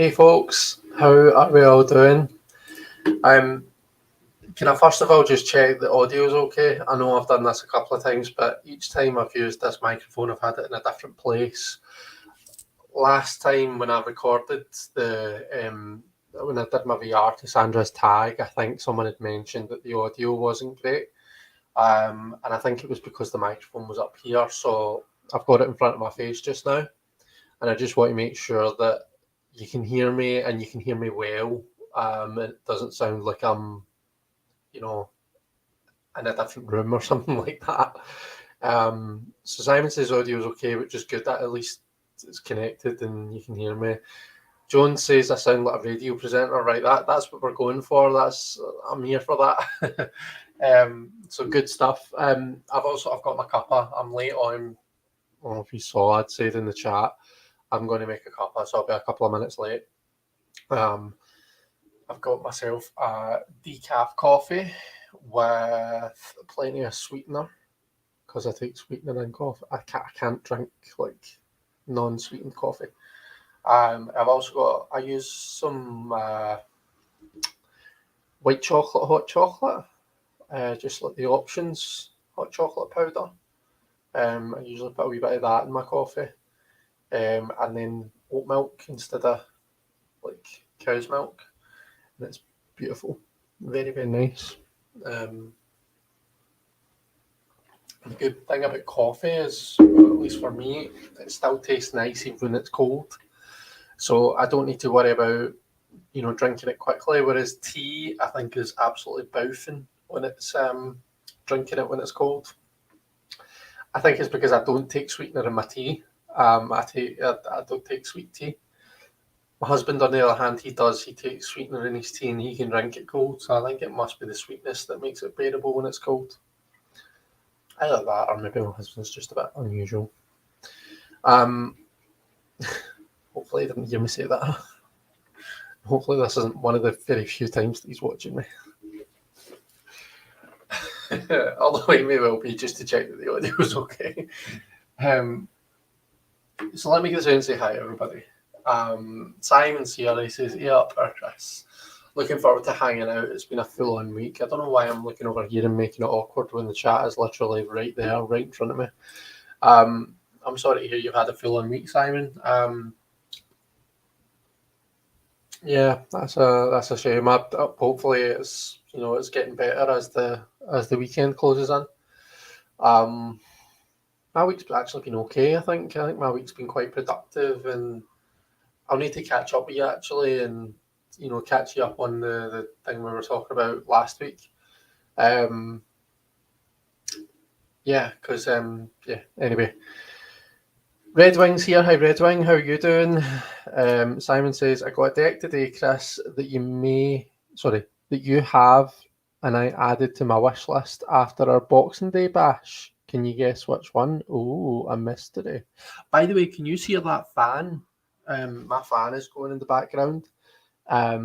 Hey folks, how are we all doing? Can I first of all just check the audio is okay? I know I've done this a couple of times, but each time I've used this microphone, I've had it in a different place. Last time when I recorded when I did my VR to Sandra's tag, I think someone had mentioned that the audio wasn't great. And I think it was because the microphone was up here, so I've got it in front of my face just now. And I just want to make sure that you can hear me and you can hear me well. It doesn't sound like I'm, in a different room or something like that. So Simon says audio is okay, which is good. That at least it's connected and you can hear me. Joan says I sound like a radio presenter. Right, that's what we're going for. I'm here for that. So good stuff. I've got my cuppa. I'm late on. I don't know if you saw. I'd said in the chat. I'm going to make a cuppa, so I'll be a couple of minutes late. I've got myself a decaf coffee with plenty of sweetener because I take sweetener in coffee. I can't drink like non-sweetened coffee. I use some white chocolate, hot chocolate, just like the options hot chocolate powder. I usually put a wee bit of that in my coffee. And then oat milk instead of like cow's milk, and it's beautiful, very, very nice. The good thing about coffee is, at least for me, it still tastes nice even when it's cold, so I don't need to worry about drinking it quickly, whereas tea I think is absolutely bouffing when it's drinking it when it's cold. I think it's because I don't take sweetener in my tea. I don't take sweet tea. My husband, on the other hand, he does. He takes sweetener in his tea and he can drink it cold. So I think it must be the sweetness that makes it bearable when it's cold. Either that, or maybe my husband's just a bit unusual. Hopefully he didn't hear me say that. Hopefully this isn't one of the very few times that he's watching me. Although it may well be just to check that the audio is okay. So let me get out and say hi, everybody. Simon's here. He says, "Hey up there, Chris. Looking forward to hanging out. It's been a full-on week. I don't know why I'm looking over here and making it awkward when the chat is literally right there, right in front of me. I'm sorry to hear you've had a full-on week, Simon. Yeah, that's a shame. Hopefully, it's getting better as the weekend closes in. My week's actually been okay. I think my week's been quite productive, and I'll need to catch up with you actually, and catch you up on the thing we were talking about last week. Anyway, Red Wing's here. Hi, Red Wing. How are you doing? Simon says I got a deck today, Chris, that you have, and I added to my wish list after our Boxing Day bash. Can you guess which one? Oh, a mystery. By the way, can you hear that fan? My fan is going in the background. I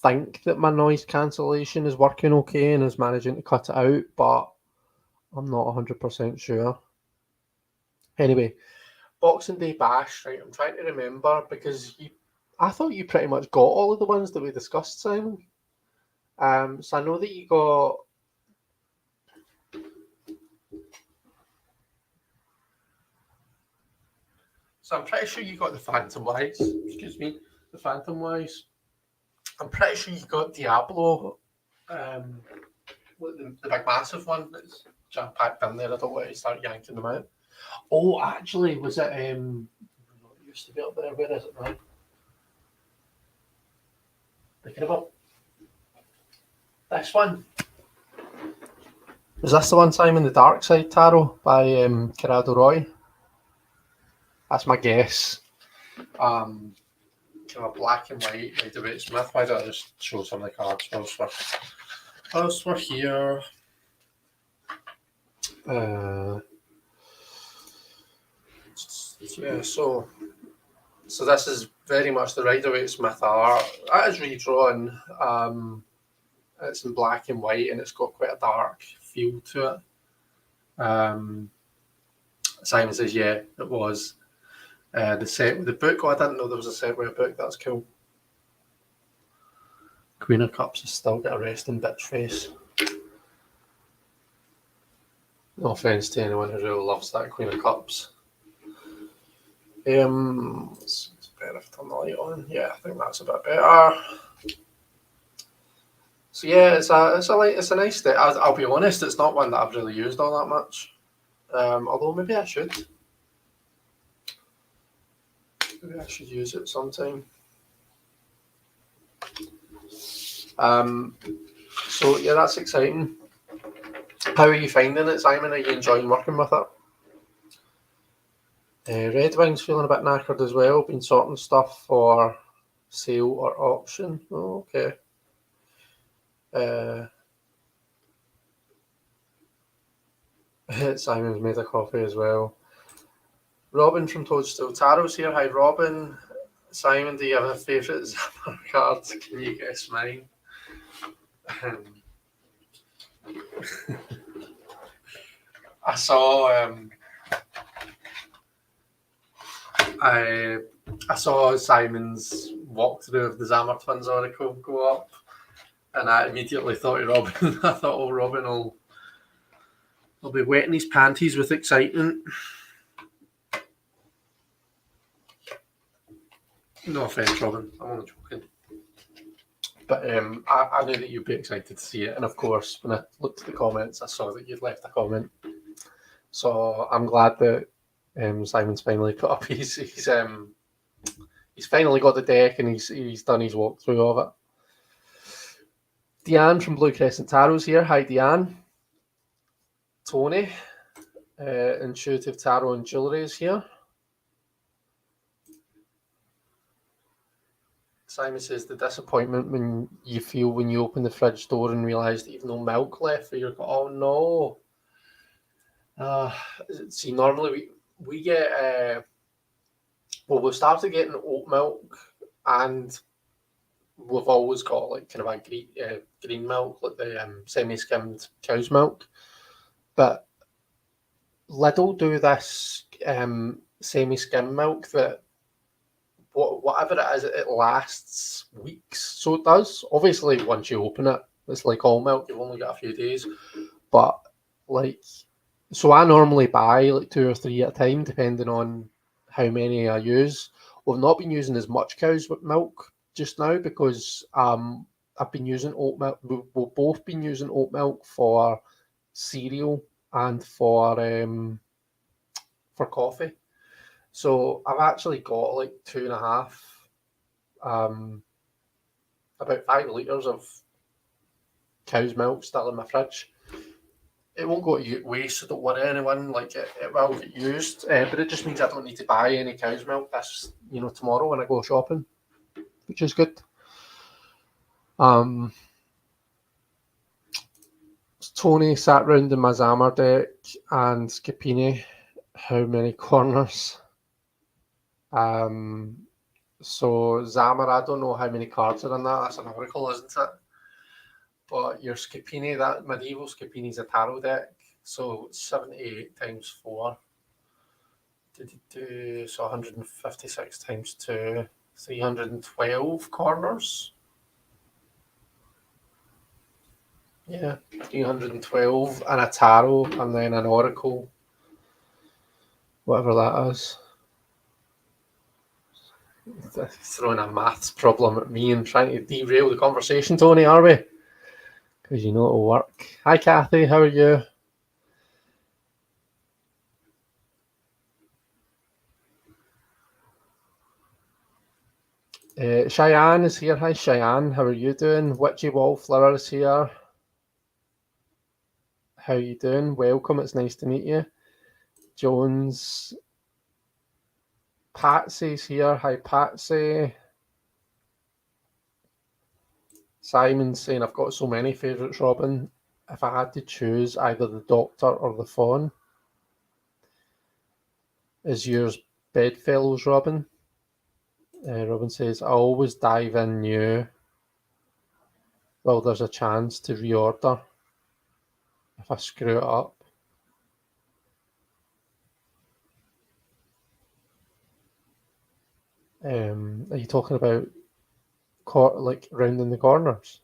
think that my noise cancellation is working okay and is managing to cut it out, but I'm not 100% sure. Anyway, Boxing Day bash, right? I'm trying to remember because I thought you pretty much got all of the ones that we discussed, Simon. So I know that you got. So I'm pretty sure you got the Phantom Wise. Excuse me, the Phantom Wise. I'm pretty sure you got Diablo, the big massive one that's jam packed in there. I don't want to start yanking them out. Oh, actually, was it? It used to be up there. Where is it now? Picking it up. This one. Is this the one, Simon? The Dark Side Tarot by Corrado Roy. That's my guess. Kind of black and white, by the way, Smith. Why don't I just show some of the cards whilst we're here? Yeah, so this is very much the Rider-Waite-Smith art. That is redrawn. It's in black and white, and it's got quite a dark feel to it. Simon says, yeah, it was. The set with the book. Oh, I didn't know there was a set with a book. That's cool. Queen of Cups has still got a resting bitch face. No offence to anyone who really loves that Queen of Cups. It's better if I turn the light on. Yeah, I think that's a bit better. So yeah, it's a nice day. I'll be honest, it's not one that I've really used all that much. Although maybe I should. Maybe I should use it sometime. So yeah, that's exciting. How are you finding it, Simon? Are you enjoying working with it? Red Wing's feeling a bit knackered as well. Been sorting stuff for sale or auction. Oh, okay. Simon's made a coffee as well. Robin from Toadstool Tarot's here. Hi, Robin. Simon, do you have a favourite Zapper card? Can you guess mine? I saw I saw Simon's walkthrough of the Zammer Twins Oracle go up, and I immediately thought of Robin. I thought, oh, Robin will be wetting his panties with excitement. No offence, Robin. I'm only joking. But I knew that you'd be excited to see it, and of course, when I looked at the comments, I saw that you'd left a comment. So I'm glad that Simon's finally put up he's finally got the deck and he's done his walkthrough of it. Deanne from Blue Crescent Tarot's here. Hi, Deanne. Tony, Intuitive Tarot and Jewellery is here. Simon says the disappointment when you feel when you open the fridge door and realise that you've no milk left, for you're oh no. See, normally we get we've started getting oat milk, and we've always got like kind of a green milk, like the semi-skimmed cow's milk. But Lidl do this semi-skim milk that whatever it is, it lasts weeks. So it does. Obviously, once you open it, it's like all milk. You've only got a few days. But like, so I normally buy like 2 or 3 at a time, depending on how many I use. We've not been using as much cow's milk just now because I've been using oat milk. We've both been using oat milk for cereal and for coffee. So I've actually got like 2.5, about 5 litres of cow's milk still in my fridge. It won't go to waste, so don't worry anyone, like it will get used, but it just means I don't need to buy any cow's milk this, tomorrow when I go shopping, which is good. Tony sat round in my Zammer deck and Scapini, how many corners? So Zammer, I don't know how many cards are in that. That's an oracle, isn't it? But your Scapini, that medieval Scapini is a tarot deck. So 78 times 4. So 156 times 2. 312 corners. Yeah, 312, and a tarot, and then an oracle. Whatever that is. Throwing a maths problem at me and trying to derail the conversation, Tony, are we? Because you know it'll work. Hi, Kathy, how are you? Cheyenne is here. Hi, Cheyenne, how are you doing? Witchy Wallflower is here. How are you doing? Welcome, it's nice to meet you. Jones. Patsy's here. Hi, Patsy. Simon's saying, I've got so many favourites, Robin. If I had to choose either the Doctor or the Fawn. Is yours Bedfellows, Robin? Robin says, I always dive in new. Well, there's a chance to reorder if I screw it up. Are you talking about like rounding the corners?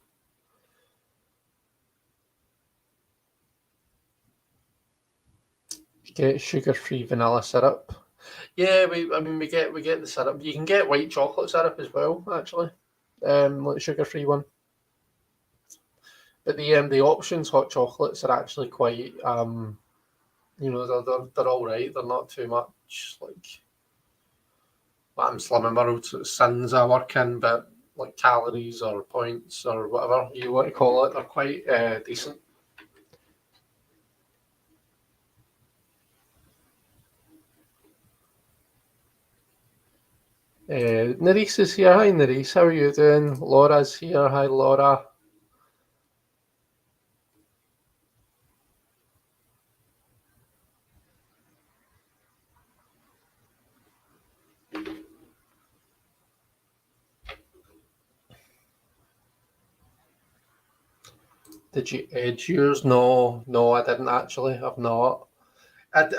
You get sugar-free vanilla syrup. Yeah, we get the syrup. You can get white chocolate syrup as well, actually. Like sugar-free one. But the options hot chocolates are actually quite they're all right. They're not too much like I'm Slimming World sins I work in, but like calories or points or whatever you want to call it, they're quite decent. Nerys is here. Hi, Nerys. How are you doing? Laura's here. Hi, Laura. Did you edge yours? No, no, I didn't actually. I've not. I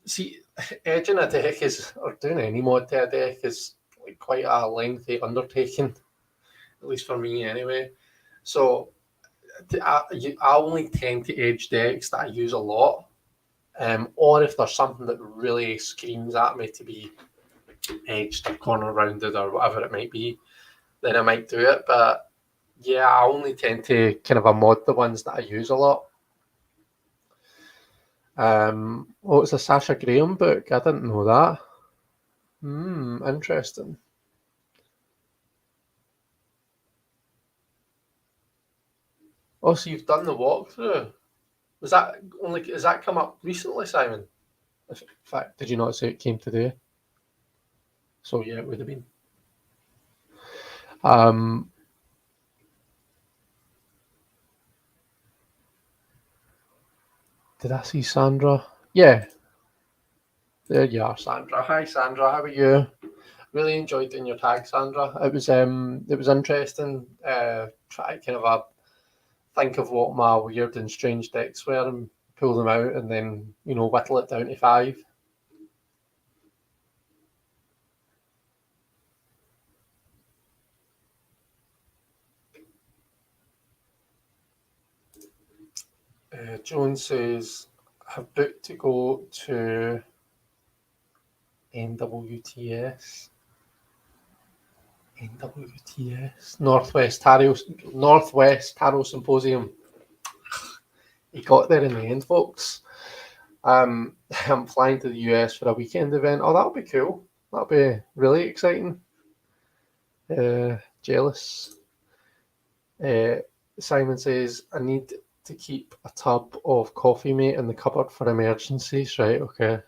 see. Edging a deck or doing any mod to a deck is like quite a lengthy undertaking, at least for me anyway. So I only tend to edge decks that I use a lot, or if there's something that really screams at me to be edged or corner rounded or whatever it might be, then I might do it. But yeah, I only tend to kind of mod the ones that I use a lot. Oh, it's a Sasha Graham book. I didn't know that. Interesting. Oh, so you've done the walkthrough. Was that only? Has that come up recently, Simon? In fact, did you not say it came today? So yeah, it would have been. Um, did I see Sandra? Yeah, there you are, Sandra. Hi, Sandra. How are you? Really enjoyed doing your tag, Sandra. It was interesting. Try kind of think of what my weird and strange decks were and pull them out, and then whittle it down to 5. Joan says, "Have booked to go to NWTS." NWTS Northwest Tarot Symposium. He got there in the end, folks. I'm flying to the US for a weekend event. Oh, that'll be cool. That'll be really exciting. Jealous. Uh, Simon says, "I need to keep a tub of coffee mate in the cupboard for emergencies." Right, okay.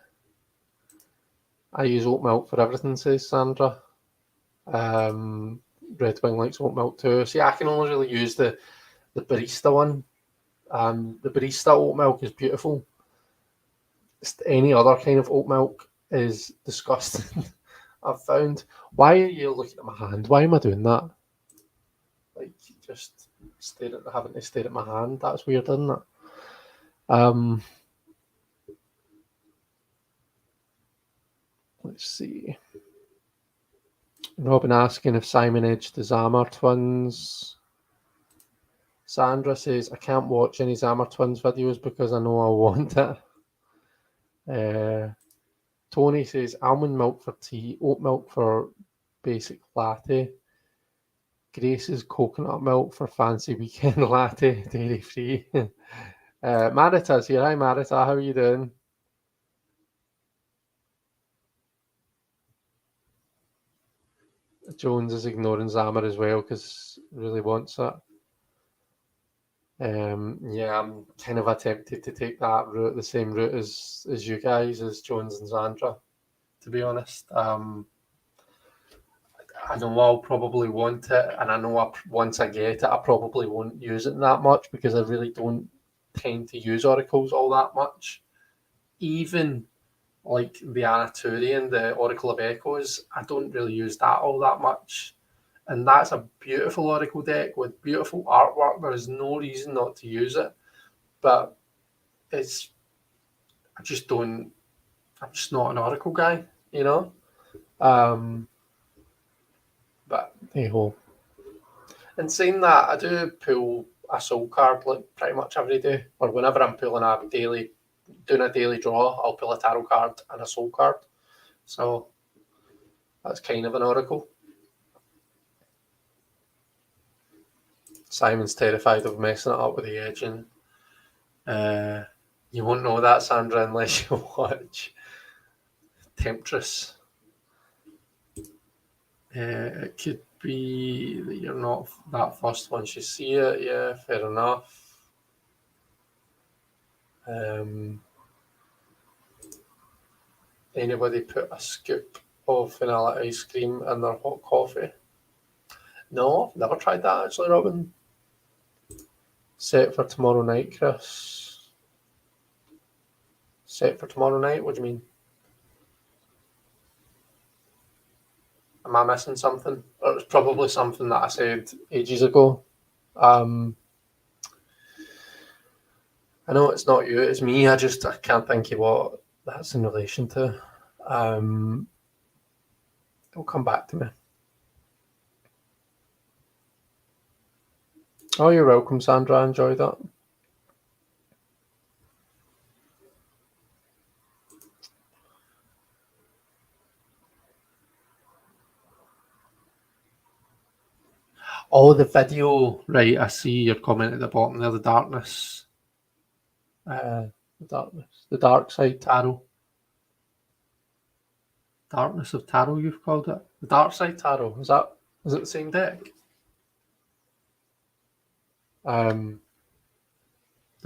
I use oat milk for everything, says Sandra. Red Wing likes oat milk too. See, I can only really use the barista one. The barista oat milk is beautiful. Just any other kind of oat milk is disgusting. I've found. Why are you looking at my hand? Why am I doing that? Like just having to stare at my hand. That's weird, isn't it? Let's see. Robin asking if Simon edged the Zamar twins. Sandra says, "I can't watch any Zamar twins videos because I know I want it." Tony says, "Almond milk for tea, oat milk for basic latte. Grace's coconut milk for fancy weekend latte, dairy free." Marita's here. Hi, Marita. How are you doing? Jones is ignoring Zamar as well because really wants it. Yeah, I'm kind of attempted to take that route, the same route as you guys, as Jones and Sandra. To be honest, I know I'll probably want it, and I know once I get it, I probably won't use it that much because I really don't tend to use oracles all that much. Even like the Anaturian, the Oracle of Echoes, I don't really use that all that much. And that's a beautiful Oracle deck with beautiful artwork. There is no reason not to use it. But it's, I just don't, I'm just not an Oracle guy, you know? Um, But hey ho. And saying that, I do pull a soul card like pretty much every day, or whenever I'm doing a daily draw, I'll pull a tarot card and a soul card. So that's kind of an oracle. Simon's terrified of messing it up with the edging. You won't know that, Sandra, unless you watch Temptress. It could be that you're not that fussed once you see it. Yeah, fair enough. Anybody put a scoop of vanilla ice cream in their hot coffee? No, never tried that actually, Robin. Set for tomorrow night, Chris. Set for tomorrow night? What do you mean? Am I missing something? Or it's probably something that I said ages ago. I know it's not you, it's me. I can't think of what that's in relation to. It'll come back to me. Oh, you're welcome, Sandra. I enjoyed that. Oh, the video. Right, I see your comment at the bottom there, the darkness. The dark side tarot. Darkness of tarot, you've called it. The dark side tarot. Is it the same deck? The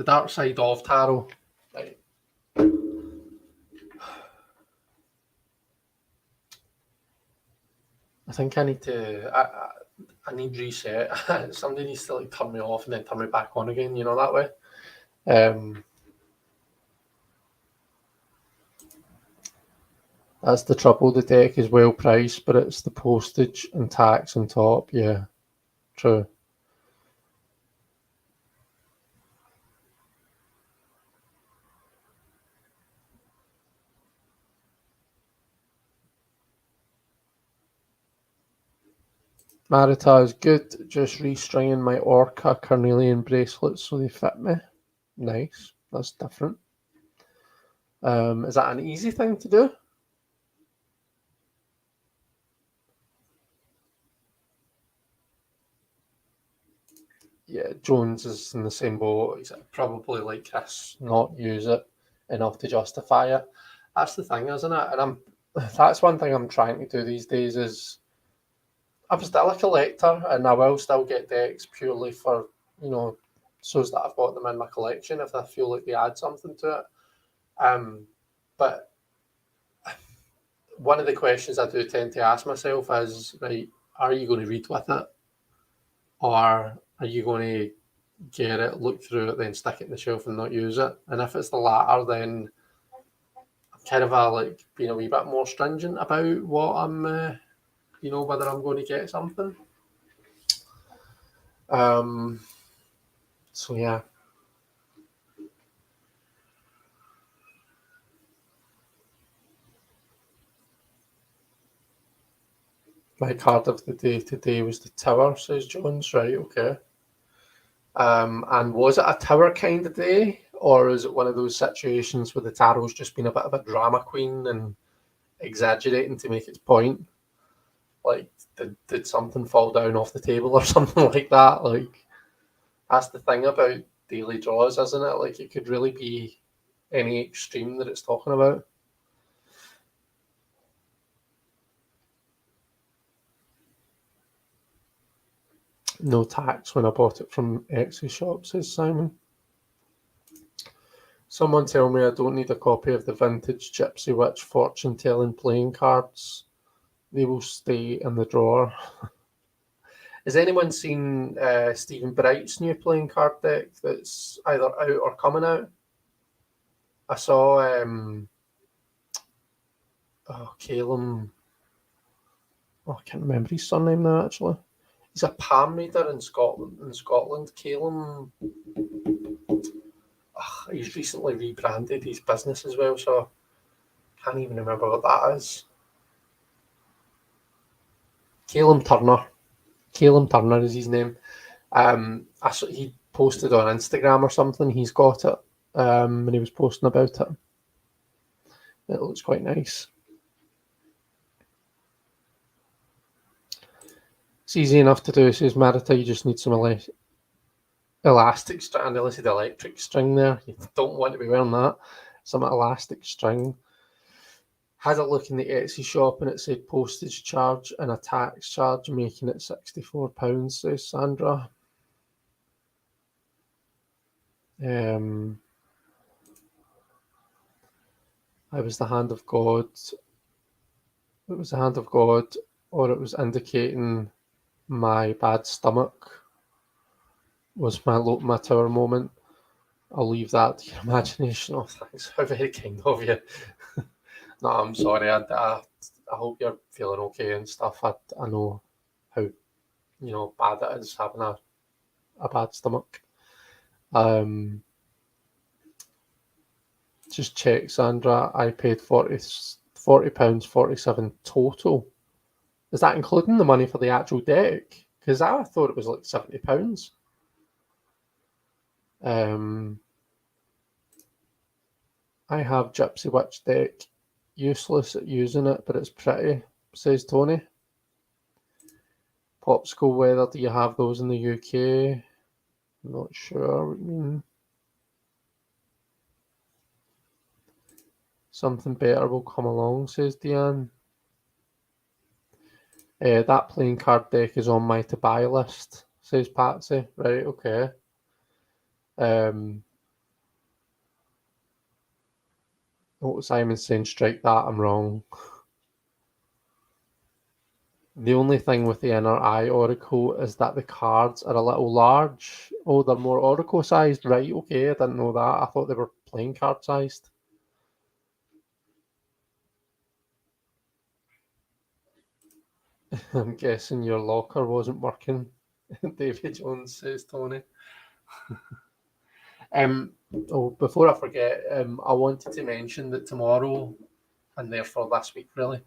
dark side of tarot. Right. I think I need to. I need reset. Somebody needs to like turn me off and then turn me back on again. You know, that way. That's the trouble. The deck is well priced, but it's the postage and tax on top. Yeah, true. Marita is good. Just restringing my Orca carnelian bracelets so they fit me. Nice. That's different. Is that an easy thing to do? Yeah, Jones is in the same boat. He's probably like Chris, not use it enough to justify it. That's the thing, isn't it? And that's one thing I'm trying to do these days is I'm still a collector and I will still get decks purely for, so that I've got them in my collection if I feel like they add something to it. But one of the questions I do tend to ask myself is, right, are you going to read with it? Or are you going to get it, look through it, then stick it in the shelf and not use it? And if it's the latter, then I'm kind of being a wee bit more stringent about what I'm, whether I'm going to get something. So yeah. My card of the day today was the Tower, says Jones. Right, okay. And was it a Tower kind of day, or is it one of those situations where the tarot's just been a bit of a drama queen and exaggerating to make its point? Like, did something fall down off the table or something like that? Like, that's the thing about daily draws, isn't it? Like, it could really be any extreme that it's talking about. No tax when I bought it from Etsy shop, says Simon. Someone tell me I don't need a copy of the vintage Gypsy Witch fortune telling playing cards. They will stay in the drawer. Has anyone seen Stephen Bright's new playing card deck that's either out or coming out? I saw Calum. Oh, I can't remember his surname now, actually. He's a palm reader in Scotland. Calum. He's recently rebranded his business as well, so I can't even remember what that is. Calum Turner. Calum Turner is his name. He posted on Instagram or something. He's got it, and he was posting about it. It looks quite nice. It's easy enough to do, says Marita. You just need some elastic string. Unless it's electric string there. You don't want to be wearing that. Some elastic string. Had a look in the Etsy shop and it said postage charge and a tax charge, making it £64, says Sandra. I was the hand of God. It was the hand of God, or it was indicating my bad stomach was my tower moment. I'll leave that to your imagination. Oh, thanks. How very kind of you. No, I'm sorry. I hope you're feeling okay and stuff. I know how bad it is having a bad stomach. Just check, Sandra. I paid £40.47 total. Is that including the money for the actual deck? Because I thought it was like £70. I have Gypsy Witch deck. Useless at using it, but it's pretty, says Tony. Popsicle weather, do you have those in the UK? I'm not sure what you mean. Something better will come along, says Deanne. That playing card deck is on my to-buy list, says Patsy. Right, okay. Simon's saying, strike that, I'm wrong. The only thing with the inner eye oracle is that the cards are a little large. Oh, they're more oracle sized. Right, okay, I didn't know that. I thought they were playing card sized. I'm guessing your locker wasn't working, David Jones, says Tony. Before I forget, I wanted to mention that tomorrow, and therefore this week really,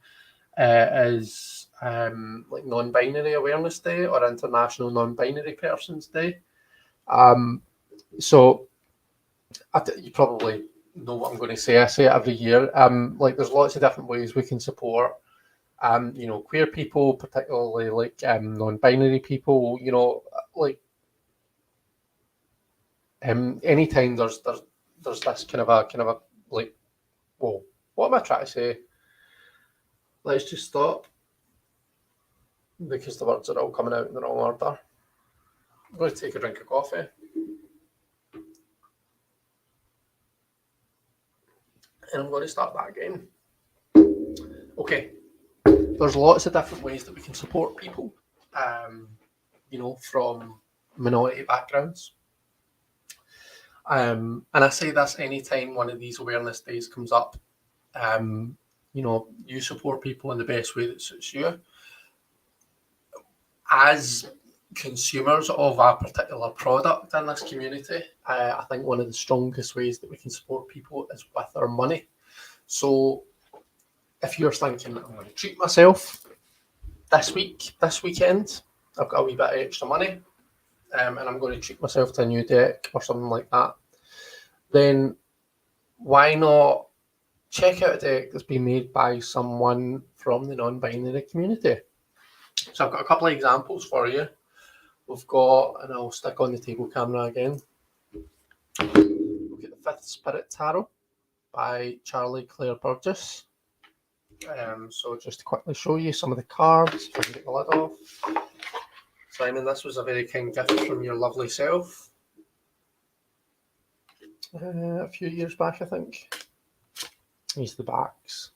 is like non-binary awareness day or International Non-Binary Persons Day. So you probably know what I'm going to say. I say it every year. Like there's lots of different ways we can support queer people, particularly like non-binary people, like anytime there's this kind of a like, whoa, what am I trying to say? Let's just stop because the words are all coming out in the wrong order. I'm going to take a drink of coffee. And I'm going to start that again. Okay. There's lots of different ways that we can support people, from minority backgrounds. And I say this anytime one of these awareness days comes up. You support people in the best way that suits you. As consumers of a particular product in this community, I think one of the strongest ways that we can support people is with our money. So if you're thinking, I'm going to treat myself this weekend, I've got a wee bit of extra money, and I'm going to treat myself to a new deck or something like that, then why not check out a deck that's been made by someone from the non-binary community? So I've got a couple of examples for you. We've got, and I'll stick on the table camera again. We've got the Fifth Spirit Tarot by Charlie Claire Burgess. So just to quickly show you some of the cards, if I can get the lid off. Simon, this was a very kind gift from your lovely self a few years back, I think. These are the backs.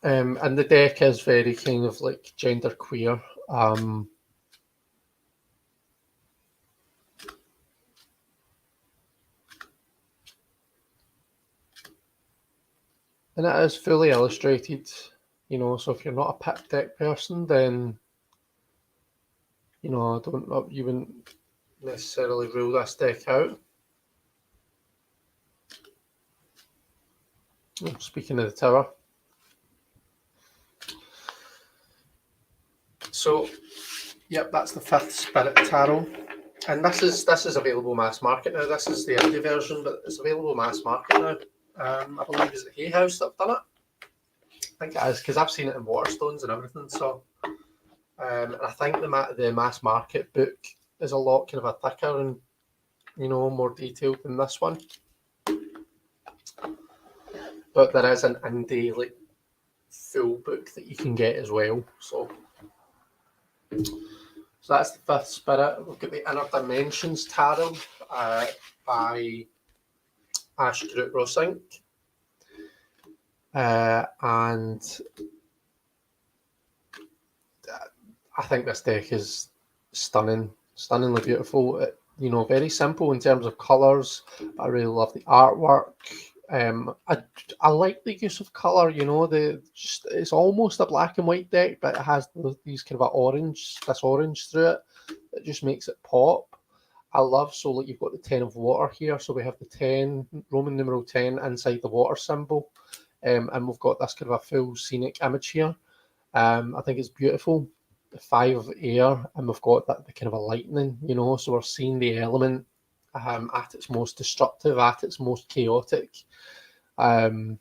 And the deck is very kind of like gender queer. And it is fully illustrated, so if you're not a pit deck person, then, you wouldn't necessarily rule this deck out. Speaking of the tower, So, yep, that's the 5th Spirit Tarot. And this is available mass market now. This is the indie version, but it's available mass market now. I believe it's at Hay House that have done it. I think it is, because I've seen it in Waterstones and everything. So, and I think the mass market book is a lot kind of a thicker and, you know, more detailed than this one. But there is an indie like full book that you can get as well. So that's the 5th Spirit. We've got the Inner Dimensions Tarot by Ash Rossink. And I think this deck is stunningly beautiful. You know, very simple in terms of colours. I really love the artwork. I like the use of colour. You know, it's almost a black and white deck, but it has these kind of orange through it. It just makes it pop. I love, so like you've got the 10 of water here, so we have the 10, Roman numeral 10 inside the water symbol, and we've got this kind of a full scenic image here. I think it's beautiful. The 5 of air, and we've got that the kind of a lightning, you know, so we're seeing the element at its most destructive, at its most chaotic. The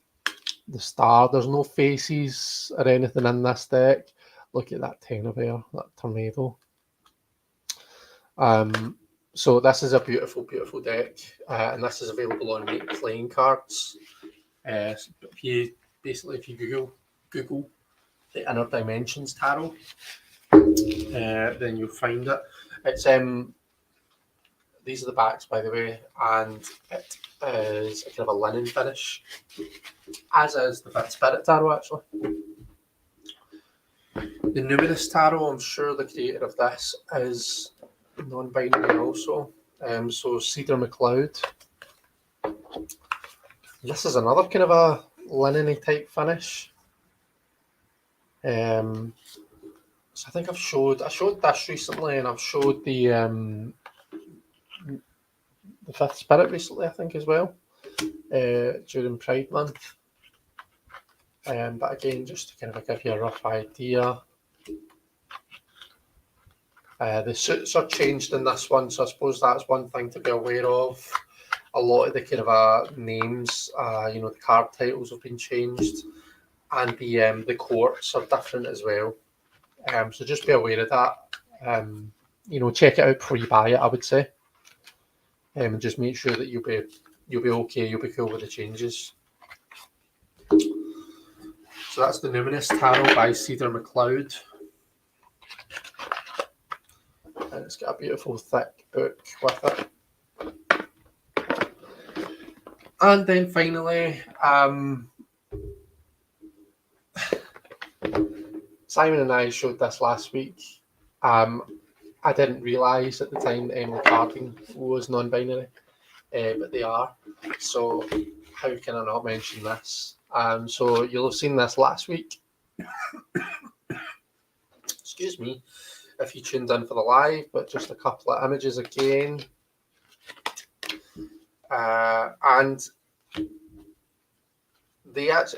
star, there's no faces or anything in this deck. Look at that 10 of air, that tornado. So this is a beautiful, beautiful deck, and this is available on Make Playing Cards. If you Google the Inner Dimensions Tarot, then you'll find it. It's these are the backs, by the way, and it is a kind of a linen finish, as is the 5th Spirit Tarot, actually. The Numinous Tarot, I'm sure the creator of this is non-binary also. So Cedar McLeod. This is another kind of a linen-y type finish. So I think I showed this recently, and I've showed the 5th Spirit recently, I think, as well, during Pride Month. But again, just to kind of give you a rough idea, the suits are changed in this one, so I suppose that's one thing to be aware of. A lot of the kind of names, you know, the card titles have been changed, and the courts are different as well. So just be aware of that. You know, check it out before you buy it, I would say. And just make sure that you'll be okay, you'll be cool with the changes. So that's the Numinous Tarot by Cedar McLeod. And it's got a beautiful thick book with it. And then finally, Simon and I showed this last week. I didn't realise at the time that Emily Carding was non-binary, but they are. So how can I not mention this? So you'll have seen this last week. Excuse me, if you tuned in for the live, but just a couple of images again. And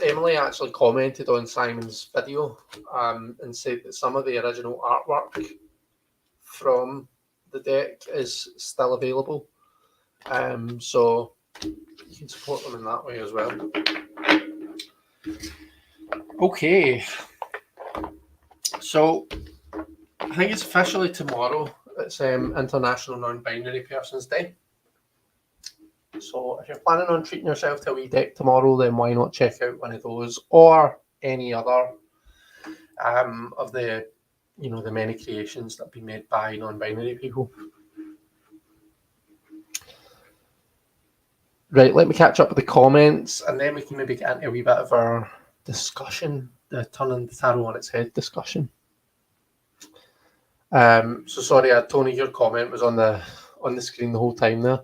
Emily actually commented on Simon's video and said that some of the original artwork from the deck is still available. So you can support them in that way as well. Okay. So I think it's officially tomorrow. It's International Non-Binary Persons Day. So if you're planning on treating yourself to a wee deck tomorrow, then why not check out one of those or any other of the, you know, the many creations that have been made by non-binary people. Right, let me catch up with the comments, and then we can maybe get into a wee bit of our discussion, the turning the tarot on its head discussion. So sorry, Tony, your comment was on the screen the whole time there.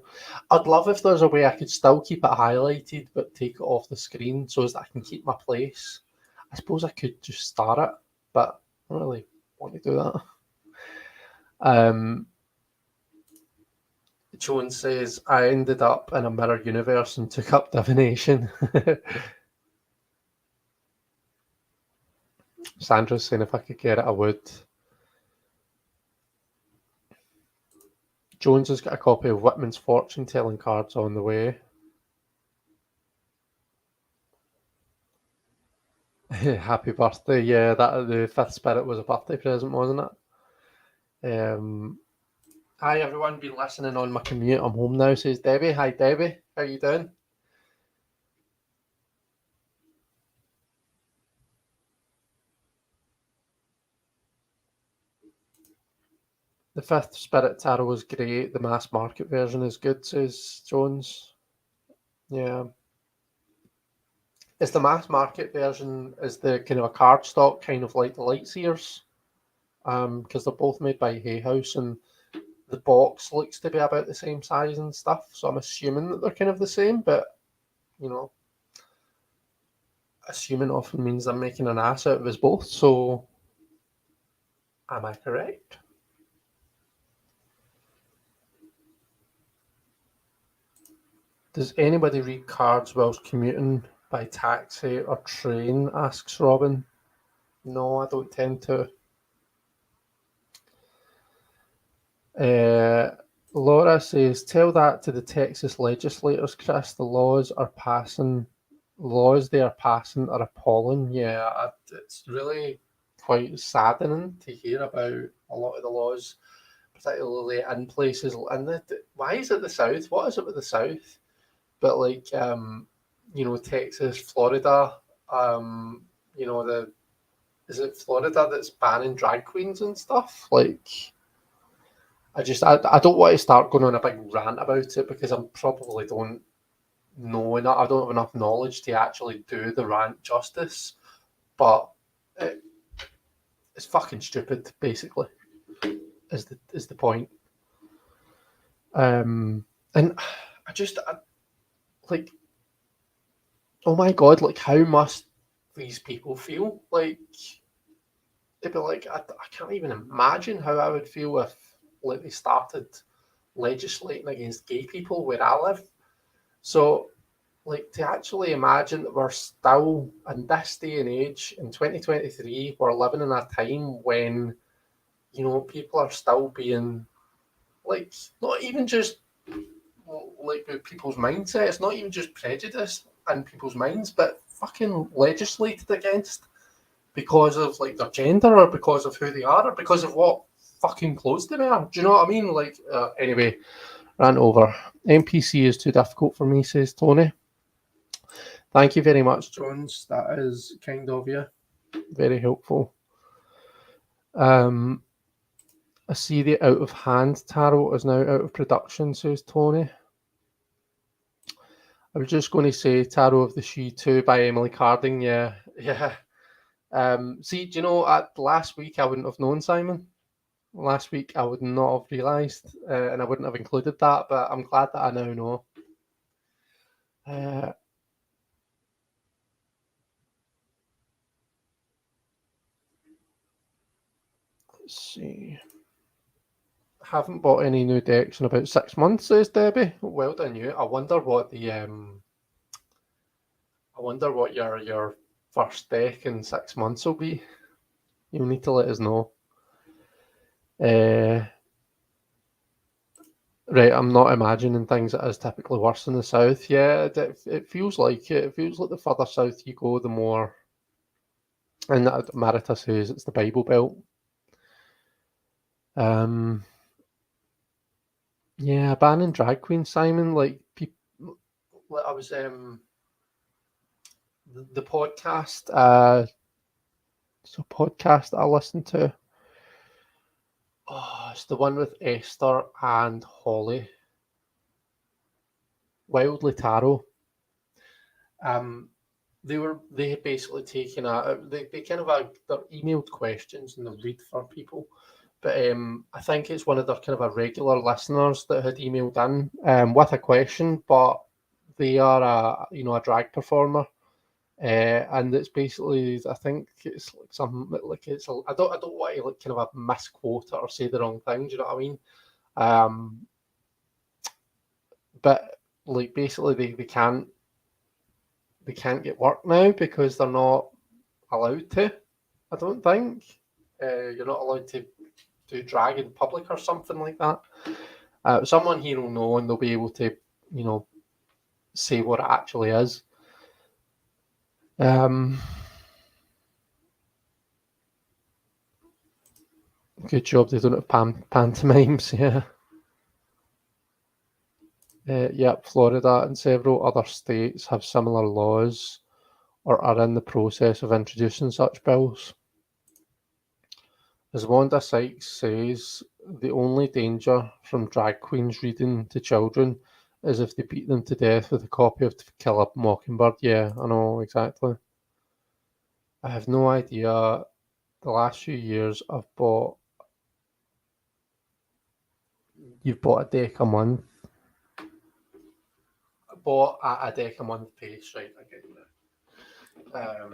I'd love if there's a way I could still keep it highlighted but take it off the screen so as that I can keep my place. I suppose I could just start it, but I don't really want to do that. Joan says, I ended up in a mirror universe and took up divination. Sandra's saying if I could get it, I would. Jones has got a copy of Whitman's fortune telling cards on the way. Happy birthday! Yeah, that the fifth spirit was a birthday present, wasn't it? Hi everyone, been listening on my commute. I'm home now, says Debbie. Hi Debbie, how you doing? The fifth spirit tarot was great. The mass market version is good, says Jones. Yeah. Is the mass market version is the kind of a card stock, kind of like the Lightseers? Because they're both made by Hay House, and the box looks to be about the same size and stuff. So I'm assuming that they're kind of the same, but you know, assuming often means they're making an ass out of us both. So, am I correct? Does anybody read cards whilst commuting by taxi or train? Asks Robin. No, I don't tend to. Laura says, "Tell that to the Texas legislators, Chris. The laws they are passing are appalling." Yeah, it's really quite saddening to hear about a lot of the laws, particularly in places. And why is it the South? What is it with the South? But like, Texas, Florida, is it Florida that's banning drag queens and stuff? Like, I don't want to start going on a big rant about it because I probably don't know enough. I don't have enough knowledge to actually do the rant justice. But it's fucking stupid, basically, is the point. And like, oh my god, like how must these people feel? Like they'd be like, I can't even imagine how I would feel if like they started legislating against gay people where I live. So like to actually imagine that we're still in this day and age in 2023, we're living in a time when people are still being like not even just like with people's mindset. It's not even just prejudice in people's minds, but fucking legislated against because of like their gender or because of who they are or because of what fucking clothes they wear. Do you know what I mean? Like, anyway, rant over. NPC is too difficult for me, says Tony. Thank you very much, Jones. That is kind of you. Very helpful. I see the Out of Hand tarot is now out of production, says Tony. I was just going to say Tarot of the She Too by Emily Carding. Yeah. See, do you know, last week I wouldn't have known Simon. Last week I would not have realised, and I wouldn't have included that, but I'm glad that I now know. Let's see. Haven't bought any new decks in about 6 months, says Debbie. Well done you. I wonder what your first deck in 6 months will be. You'll need to let us know. Right, I'm not imagining things that is typically worse in the south. Yeah, it feels like it. It feels like the further south you go, the more. And Marita says it's the Bible Belt. Yeah, banning drag queens, Simon. Like people, I was the podcast. Podcast I listened to. Oh, it's the one with Esther and Holly. Wildly Tarot. They had basically taken they kind of they're emailed questions and they read for people, but I think it's one of their kind of a regular listeners that had emailed in with a question, but they are a drag performer, and it's basically I think it's like something like I don't want to like kind of a misquote it or say the wrong thing. Do you know what I mean? But like basically they can't get work now because they're not allowed to. I don't think you're not allowed to do drag in public or something like that. Someone here will know and they'll be able to, you know, say what it actually is. Good job they don't have pantomimes, yeah. Yep, Florida and several other states have similar laws or are in the process of introducing such bills. As Wanda Sykes says, the only danger from drag queens reading to children is if they beat them to death with a copy of To Kill a Mockingbird. Yeah, I know, exactly. I have no idea. The last few years you've bought a deck a month. I bought a deck a month pace, right? I get that.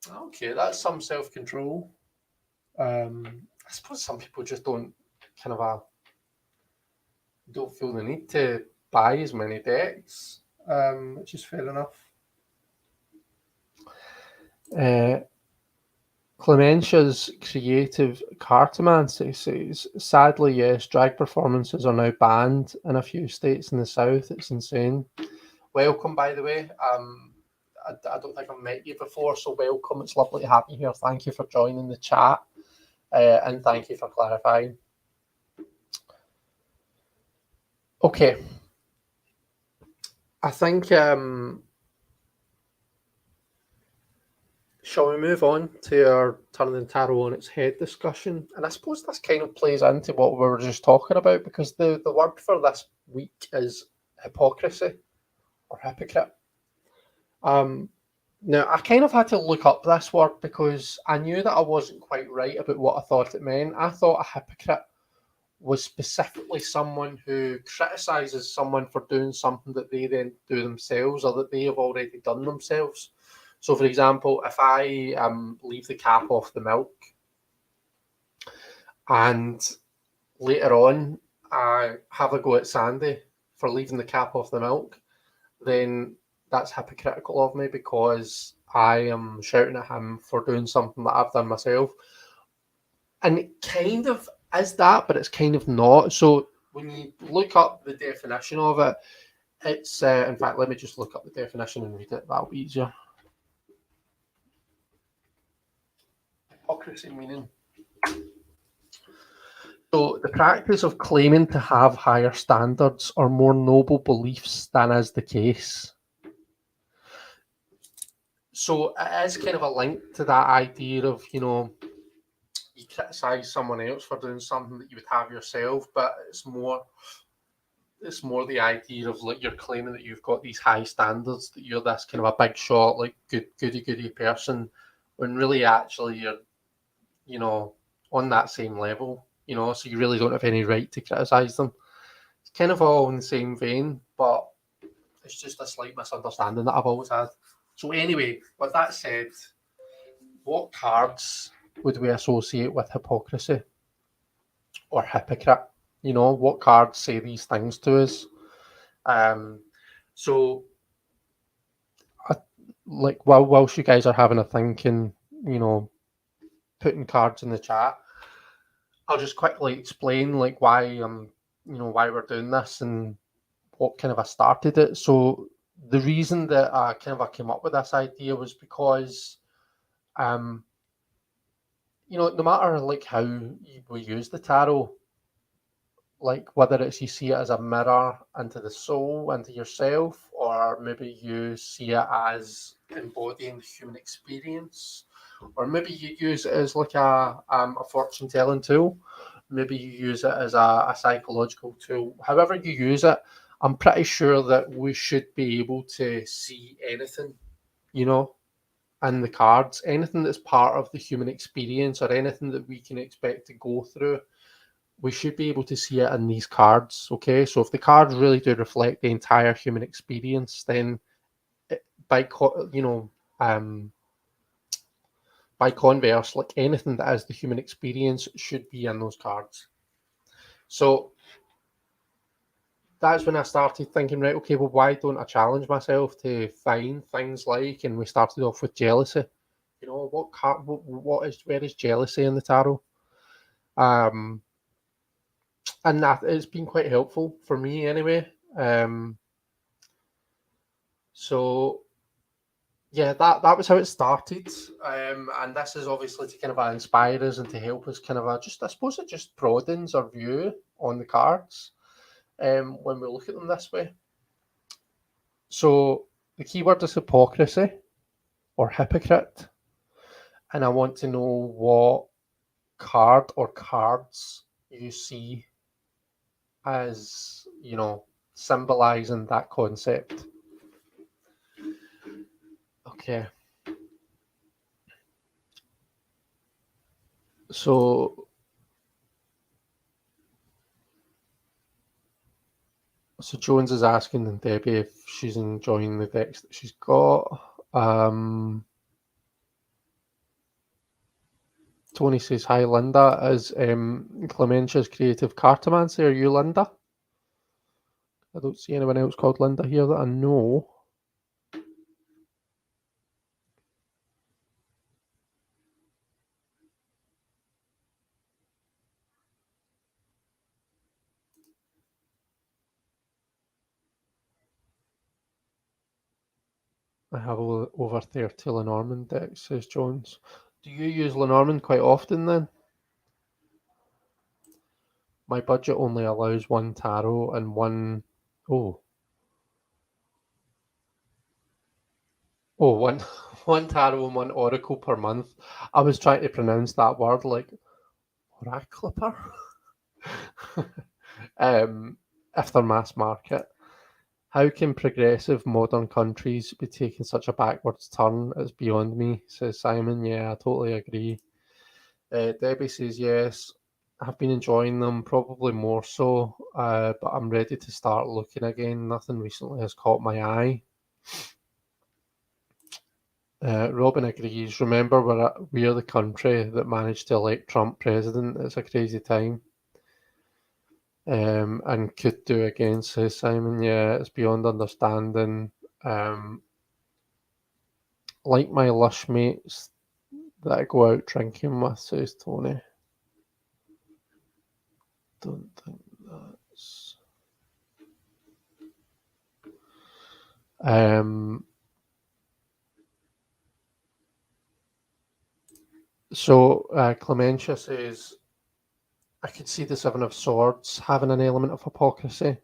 Okay, that's some self-control. I suppose some people just don't feel the need to buy as many decks, which is fair enough. Clementia's creative cartomancy says, sadly, yes, drag performances are now banned in a few states in the South. It's insane. Welcome, by the way. I don't think I've met you before, so welcome. It's lovely to have you here. Thank you for joining the chat, and thank you for clarifying. Okay. I think, shall we move on to our turning the tarot on its head discussion? And I suppose this kind of plays into what we were just talking about, because the word for this week is hypocrisy or hypocrite. Now, I kind of had to look up this word because I knew that I wasn't quite right about what I thought it meant. I thought a hypocrite was specifically someone who criticises someone for doing something that they then do themselves or that they have already done themselves. So, for example, if I leave the cap off the milk and later on I have a go at Sandy for leaving the cap off the milk, then that's hypocritical of me because I am shouting at him for doing something that I've done myself. And it kind of is that, but it's kind of not. So when you look up the definition of it, it's, in fact, let me just look up the definition and read it. That'll be easier. Hypocrisy meaning. So the practice of claiming to have higher standards or more noble beliefs than is the case. So it is kind of a link to that idea of, you criticise someone else for doing something that you would have yourself, but it's more the idea of like you're claiming that you've got these high standards, that you're this kind of a big shot, like goody person, when really actually you're, on that same level, so you really don't have any right to criticise them. It's kind of all in the same vein, but it's just a slight misunderstanding that I've always had. So anyway, with that said, what cards would we associate with hypocrisy or hypocrite? What cards say these things to us? So, whilst you guys are having a think and, putting cards in the chat, I'll just quickly explain why why we're doing this and what kind of I started it. So the reason that I came up with this idea was because no matter how we use the tarot, whether it's you see it as a mirror into the soul, into yourself, or maybe you see it as embodying the human experience, or maybe you use it as a fortune telling tool, maybe you use it as a psychological tool. However you use it, I'm pretty sure that we should be able to see anything, in the cards, anything that's part of the human experience or anything that we can expect to go through. We should be able to see it in these cards, okay? So if the cards really do reflect the entire human experience, then by converse, anything that is the human experience should be in those cards. So that's when I started thinking, right, okay, well, why don't I challenge myself to find things and we started off with jealousy. Where is jealousy in the tarot? and it's been quite helpful for me anyway. So yeah, that was how it started, and this is obviously to kind of inspire us and to help us kind of just, I suppose it just broadens our view on the cards when we look at them this way. So the keyword is hypocrisy or hypocrite, and I want to know what card or cards you see as, symbolizing that concept. Okay. So Jones is asking Debbie if she's enjoying the decks that she's got. Tony says, hi, Linda. Is Clementia's creative cartomancy? Are you Linda? I don't see anyone else called Linda here that I know. I have over 30 Lenormand decks, says Jones. Do you use Lenormand quite often then? My budget only allows one tarot and one... one tarot and one oracle per month. I was trying to pronounce that word like oraclipper. If they're mass market. How can progressive modern countries be taking such a backwards turn? It's beyond me, says Simon. Yeah, I totally agree. Debbie says yes. I've been enjoying them, probably more so, but I'm ready to start looking again. Nothing recently has caught my eye. Robin agrees. Remember, we're the country that managed to elect Trump president. It's a crazy time. And could do again, says Simon. Yeah, it's beyond understanding. Like my lush mates that I go out drinking with, says Tony. Don't think that's... So Clementia says, I could see the Seven of Swords having an element of hypocrisy,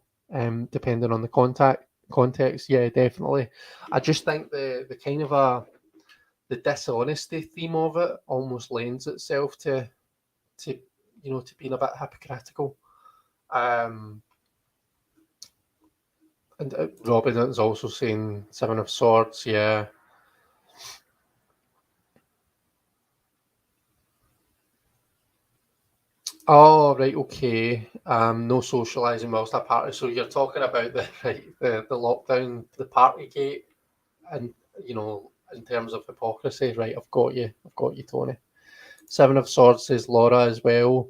depending on the context. Yeah, definitely. I just think the kind of the dishonesty theme of it almost lends itself to being a bit hypocritical. And Robin is also saying Seven of Swords. Yeah. Oh, right, okay. No socialising whilst at party. So you're talking about the lockdown, the party gate, and in terms of hypocrisy, right? I've got you, Tony. Seven of Swords says Laura as well.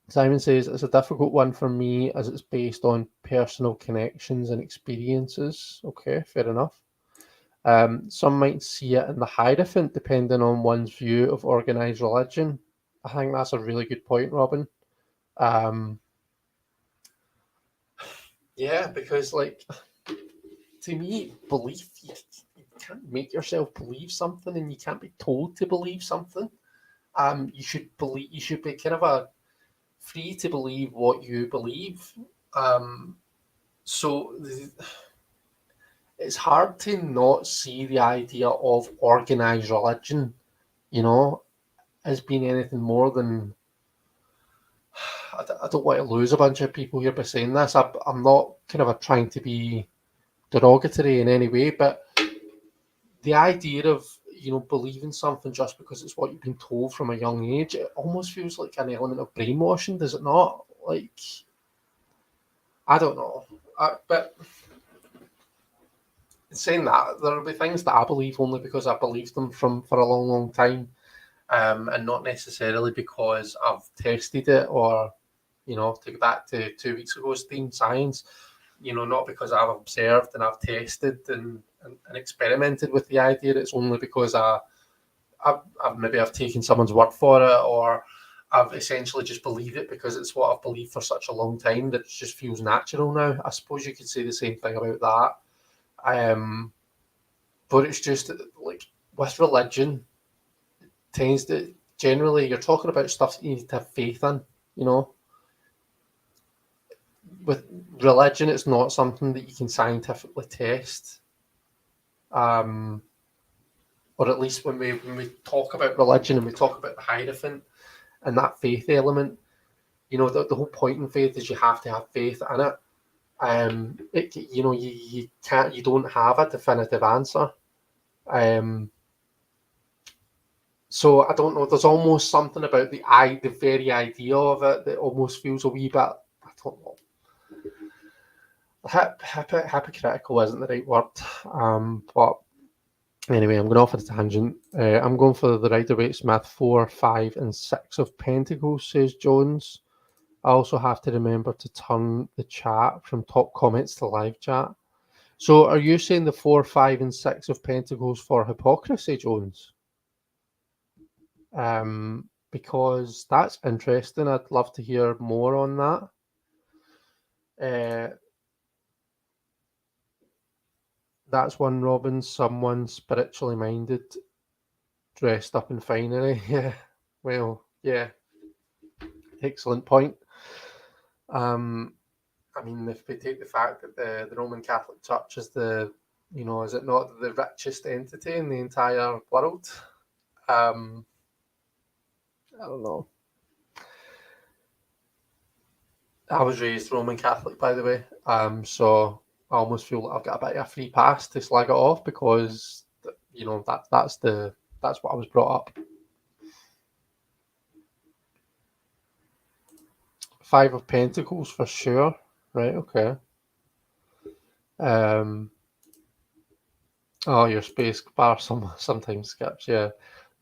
Simon says it's a difficult one for me as it's based on personal connections and experiences. Okay, fair enough. Some might see it in the Hierophant, depending on one's view of organised religion. I think that's a really good point, Robin. Yeah, because to me, belief, you can't make yourself believe something, and you can't be told to believe something. You should be kind of free to believe what you believe. So it's hard to not see the idea of organised religion, as being anything more than... I don't want to lose a bunch of people here by saying this. I'm not kind of trying to be derogatory in any way, but the idea of believing something just because it's what you've been told from a young age, it almost feels like an element of brainwashing, does it not? I don't know, but saying that, there'll be things that I believe only because I believed them for a long time, and not necessarily because I've tested it or take it back to 2 weeks ago's theme, science. Not because I've observed and I've tested and experimented with the idea. It's only because I've taken someone's word for it, or I've essentially just believed it because it's what I've believed for such a long time that it just feels natural now. I suppose you could say the same thing about that. But it's just like with religion, tends to generally you're talking about stuff that you need to have faith in, you know. With religion, it's not something that you can scientifically test. Or at least when we talk about religion and we talk about the Hierophant and that faith element, you know, the whole point in faith is you have to have faith in it. You know, you can't, you don't have a definitive answer. So I don't know. There's almost something about the very idea of it that almost feels a wee bit. I don't know. Hypocritical isn't the right word. But anyway, I'm going off at a tangent. I'm going for the Rider-Waite-Smith 4, 5, and 6 of Pentacles, says Jones. I also have to remember to turn the chat from top comments to live chat. So are you saying the 4, 5, and 6 of Pentacles for hypocrisy, Jones? Because that's interesting. I'd love to hear more on that. That's one, Robin. Someone spiritually minded, dressed up in finery. Yeah. Well, yeah. Excellent point. I mean, if we take the fact that the Roman Catholic Church is is it not the richest entity in the entire world? I don't know. I was raised Roman Catholic, by the way. So I almost feel like I've got a bit of a free pass to slag it off because that's what I was brought up. 5 of Pentacles for sure. Right, okay. Oh, your space bar sometimes skips, yeah.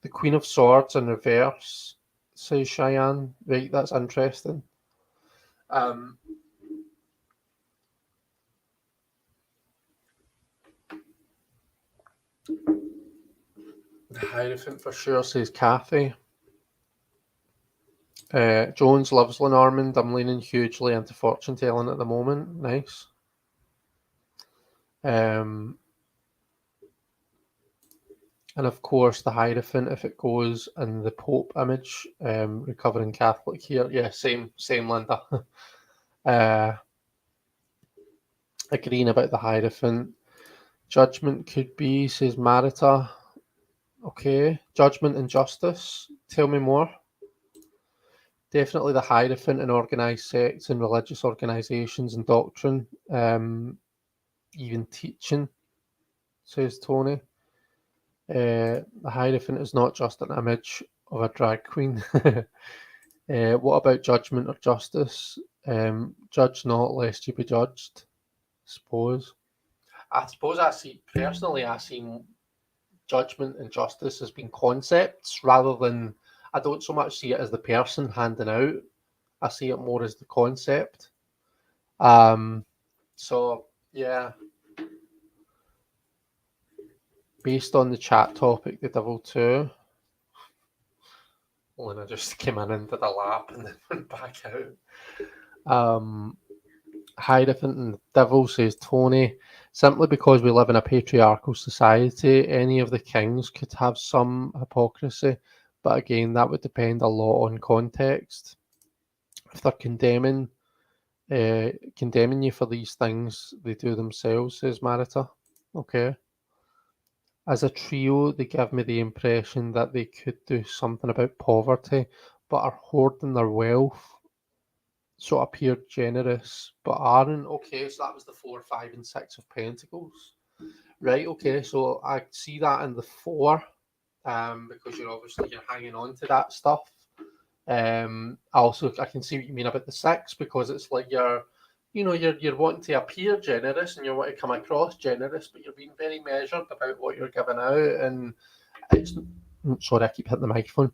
The Queen of Swords in reverse, says Cheyenne. Right, that's interesting. The Hierophant for sure, says Kathy. Jones loves Lenormand. I'm leaning hugely into fortune telling at the moment. Nice. And of course, the Hierophant, if it goes in the Pope image, recovering Catholic here. Yeah, same, Linda. Agreeing about the Hierophant. Judgment could be, says Marita. Okay. Judgment and justice. Tell me more. Definitely the Hierophant in organised sects and religious organisations and doctrine. Even teaching, says Tony. The Hierophant is not just an image of a drag queen. What about judgment or justice? Judge not, lest you be judged. I suppose I see judgment and justice as being concepts rather than. I don't so much see it as the person handing out. I see it more as the concept. So yeah. Based on the chat topic, the Devil 2. When I just came in and did a lap and then went back out. Hierophant and the Devil, says Tony. Simply because we live in a patriarchal society, any of the kings could have some hypocrisy, but again, that would depend a lot on context. If they're condemning you for these things, they do themselves, says Marita. Okay. As a trio, they give me the impression that they could do something about poverty, but are hoarding their wealth. So appear generous, but aren't. Okay, so that was the 4, 5, and 6 of Pentacles. Right, okay, so I see that in the 4, because you're hanging on to that stuff. Also, I can see what you mean about the 6, because it's like you're wanting to appear generous and you want to come across generous, but you're being very measured about what you're giving out. And sorry, I keep hitting the microphone.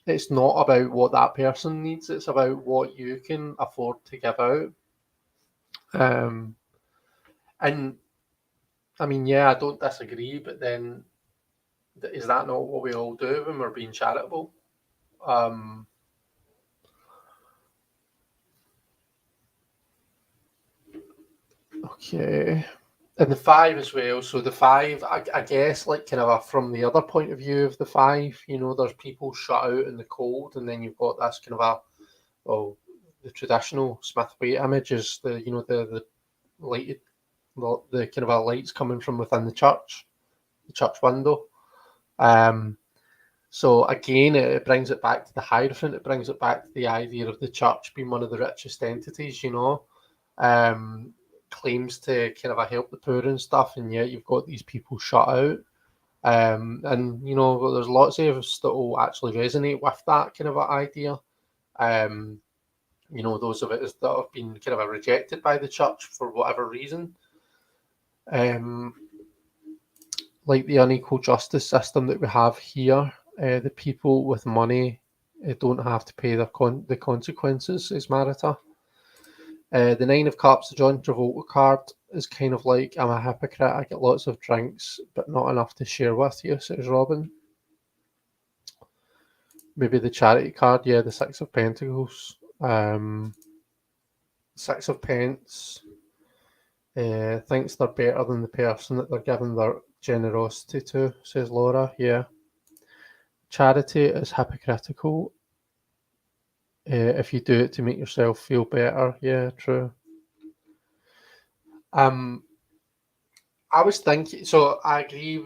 It's not about what that person needs. It's about what you can afford to give out. And I mean, yeah, I don't disagree, but then is that not what we all do when we're being charitable? Okay. And the 5 as well. So the 5, I guess, like kind of from the other point of view of the 5, there's people shut out in the cold, and then you've got this kind of well, the traditional Smith Waite image is the lighted, the kind of lights coming from within the church window. So again, it brings it back to the Hierophant. It brings it back to the idea of the church being one of the richest entities, claims to kind of help the poor and stuff, and yet you've got these people shut out. And there's lots of us that will actually resonate with that kind of idea. Those of us that have been kind of rejected by the church for whatever reason. Like the unequal justice system that we have here, the people with money don't have to pay the consequences, is Marita. The 9 of Cups, the John Travolta card, is kind of like, I'm a hypocrite, I get lots of drinks, but not enough to share with you, says Robin. Maybe the charity card, yeah, the 6 of Pentacles. 6 of Pence thinks they're better than the person that they're giving their generosity to, says Laura, yeah. Charity is hypocritical. If you do it to make yourself feel better, yeah, true. I was thinking, so I agree.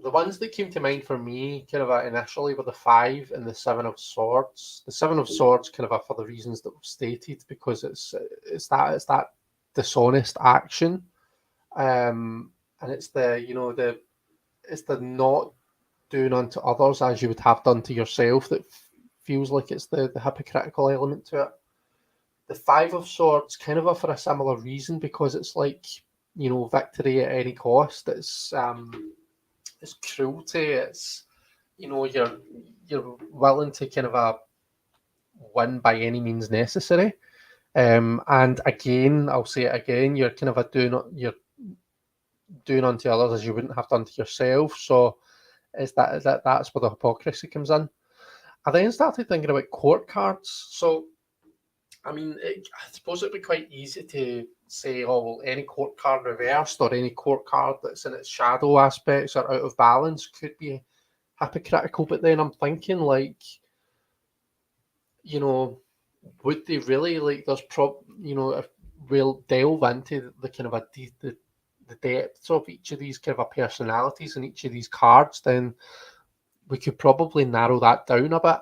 The ones that came to mind for me, kind of initially, were the 5 and the 7 of Swords. The 7 of Swords, kind of for the reasons that were stated, because it's that dishonest action, and it's the not doing unto others as you would have done to yourself that feels like it's the hypocritical element to it. The 5 of Swords, kind of for a similar reason, because it's like, victory at any cost. It's cruelty. It's, you're willing to kind of win by any means necessary. And again, I'll say it again, you're kind of you're doing unto others as you wouldn't have done to yourself. So that's where the hypocrisy comes in. I then started thinking about court cards. So, I mean, I suppose it'd be quite easy to say, oh, well, any court card reversed or any court card that's in its shadow aspects or out of balance could be hypocritical. But then I'm thinking, like, would they really, like, there's if we'll delve into the kind of the depths of each of these kind of personalities and each of these cards, then we could probably narrow that down a bit.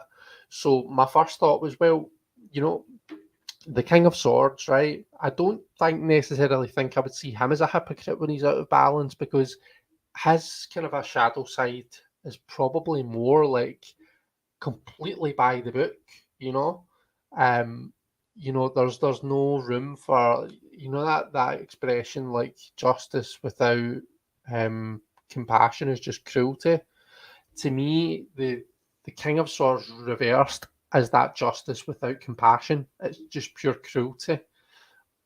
So my first thought was, well, the King of Swords, right? I don't necessarily think I would see him as a hypocrite when he's out of balance, because his kind of a shadow side is probably more like completely by the book, there's no room for that expression, like justice without compassion is just cruelty. To me, the King of Swords reversed is that justice without compassion. It's just pure cruelty.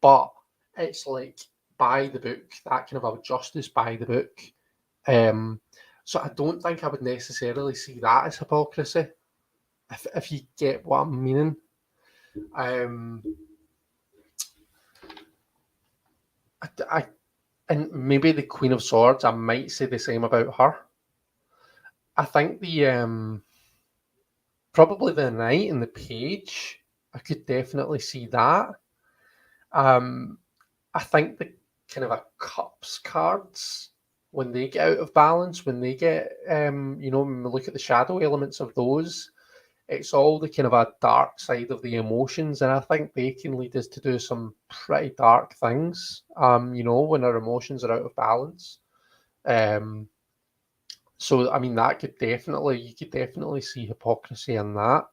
But it's like by the book, that kind of a justice by the book. So I don't think I would necessarily see that as hypocrisy, if you get what I'm meaning. And maybe the Queen of Swords, I might say the same about her. I think the probably the Knight and the Page, I could definitely see that. I think the kind of a Cups cards, when they get out of balance, when they get, when we look at the shadow elements of those, it's all the kind of a dark side of the emotions, and I think they can lead us to do some pretty dark things, when our emotions are out of balance. So, I mean, you could definitely see hypocrisy in that,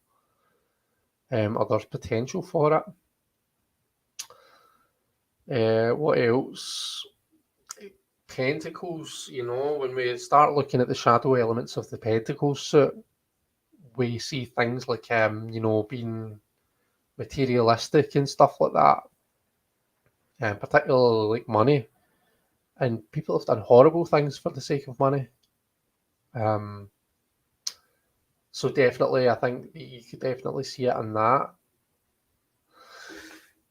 or there's potential for it. What else? Pentacles, when we start looking at the shadow elements of the Pentacles suit, we see things like, being materialistic and stuff like that, and particularly like money. And people have done horrible things for the sake of money. So So definitely, I think you could definitely see it in that.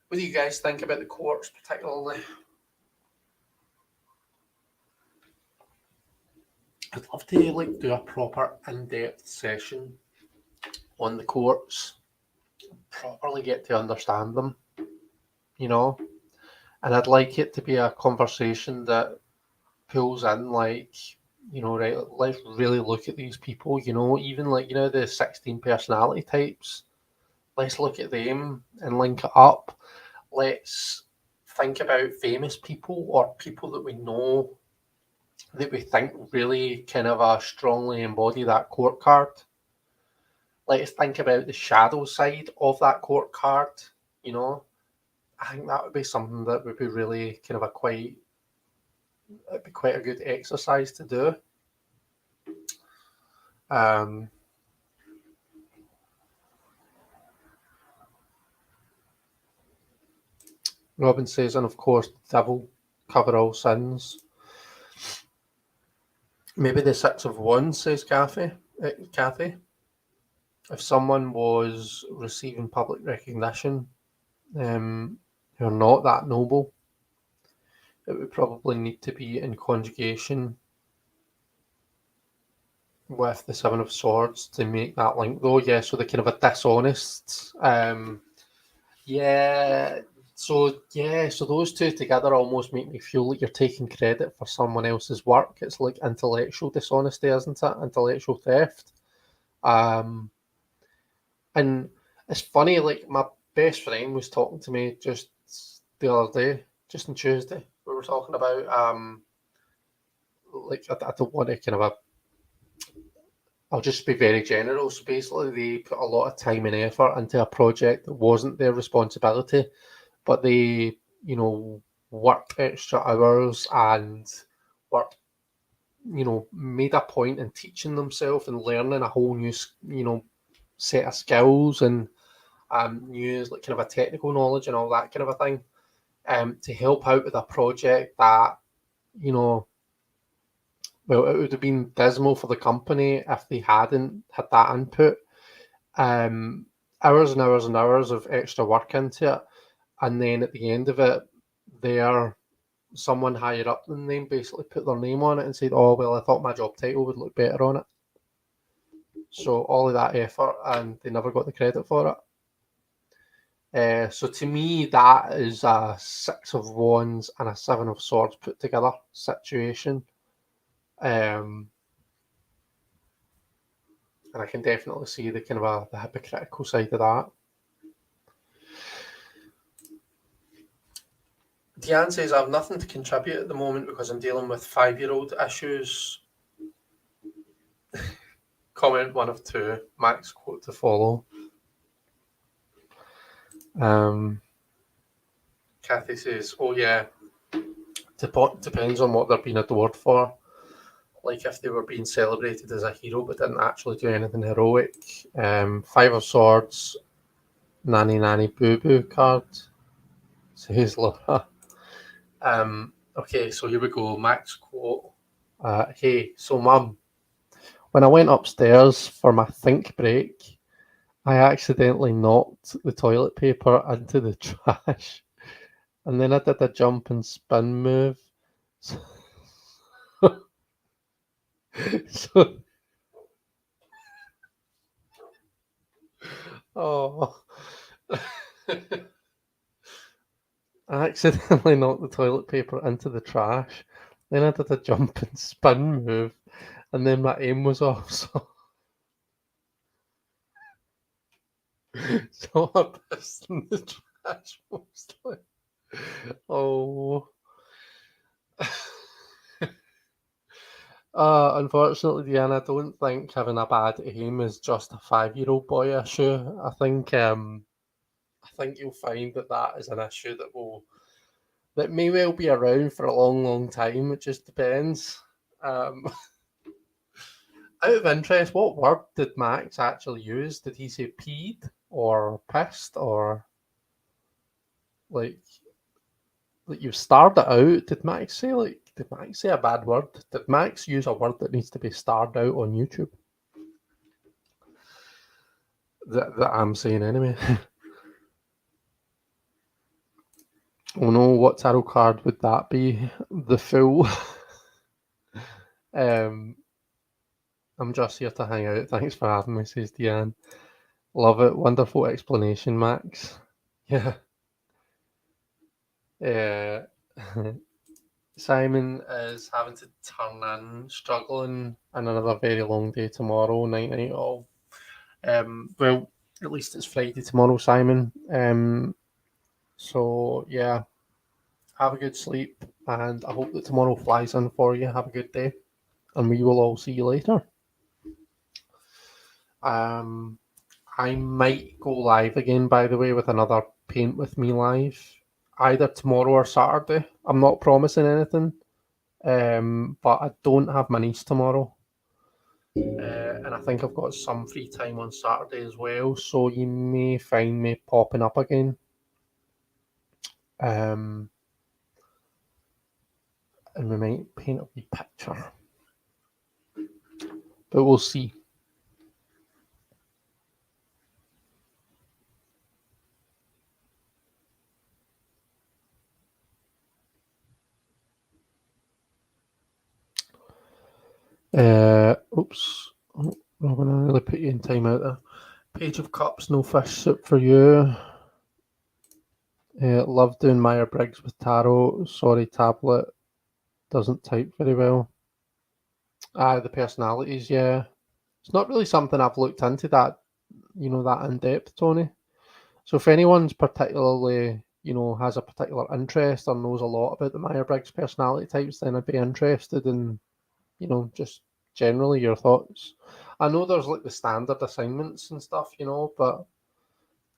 What do you guys think about the courts, particularly? I'd love to do a proper in-depth session on the courts, properly get to understand them, and I'd like it to be a conversation that pulls in right, let's really look at these people, even the 16 personality types. Let's look at them and link it up. Let's think about famous people or people that we know that we think really kind of strongly embody that court card. Let's think about the shadow side of that court card, I think that would be something that would be really kind of it'd be quite a good exercise to do. Robin says, and of course, the devil cover all sins. Maybe the Six of Wands, says Kathy. If someone was receiving public recognition who are not that noble, it would probably need to be in conjugation with the Seven of Swords to make that link, though. Yeah, so the kind of a dishonest. So those two together almost make me feel like you're taking credit for someone else's work. It's like intellectual dishonesty, isn't it? Intellectual theft. And it's funny, like my best friend was talking to me just the other day, just on Tuesday. We were talking about I don't want to kind of I'll just be very general. So basically, they put a lot of time and effort into a project that wasn't their responsibility, but they, worked extra hours and worked, made a point in teaching themselves and learning a whole new, set of skills and new kind of a technical knowledge and all that kind of a thing, to help out with a project that, well, it would have been dismal for the company if they hadn't had that input. Hours and hours and hours of extra work into it, and then at the end of it, someone higher up than them basically put their name on it and said, "Oh well, I thought my job title would look better on it." So all of that effort, and they never got the credit for it. So to me, that is a Six of Wands and a Seven of Swords put together situation. And I can definitely see the kind of the hypocritical side of that. Deanne says, I have nothing to contribute at the moment because I'm dealing with 5-year-old issues. Comment 1 of 2. Max quote to follow. Kathy says, oh yeah, depends on what they're being adored for. Like if they were being celebrated as a hero but didn't actually do anything heroic. 5 of Swords, nanny nanny boo boo card, says Laura. Okay, so here we go. Max quote. Hey, so mum, when I went upstairs for my think break, I accidentally knocked the toilet paper into the trash, and then I did a jump and spin move. So oh, I accidentally knocked the toilet paper into the trash. Then I did a jump and spin move, and then my aim was off. So I pissed in the trash mostly. Oh. Unfortunately, Deanna, I don't think having a bad aim is just a 5-year-old boy issue. I think you'll find that is an issue that may well be around for a long, long time. It just depends. Out of interest, what word did Max actually use? Did he say peed or pissed or like you starred it out? Did Max say a bad word? Did Max use a word that needs to be starred out on YouTube? that I'm saying anyway. Oh no, what tarot card would that be? The Fool. I'm just here to hang out. Thanks for having me, says Deanne. Love it. Wonderful explanation, Max. Yeah. Simon is having to turn in, struggling, and another very long day tomorrow. Night night all. Well, at least it's Friday tomorrow, Simon. So yeah, have a good sleep, and I hope that tomorrow flies in for you. Have a good day, and we will all see you later. I might go live again, by the way, with another Paint With Me live, either tomorrow or Saturday. I'm not promising anything, but I don't have my niece tomorrow. And I think I've got some free time on Saturday as well, so you may find me popping up again. And we might paint a wee picture, but we'll see. Oops. Oh, Robin, I really put you in time out there. Page of Cups, no fish soup for you. Love doing Myers-Briggs with tarot. Sorry, tablet doesn't type very well. The personalities, yeah. It's not really something I've looked into that in depth, Tony. So if anyone's particularly, has a particular interest or knows a lot about the Myers-Briggs personality types, then I'd be interested in, just generally your thoughts. I know there's like the standard assignments and stuff, but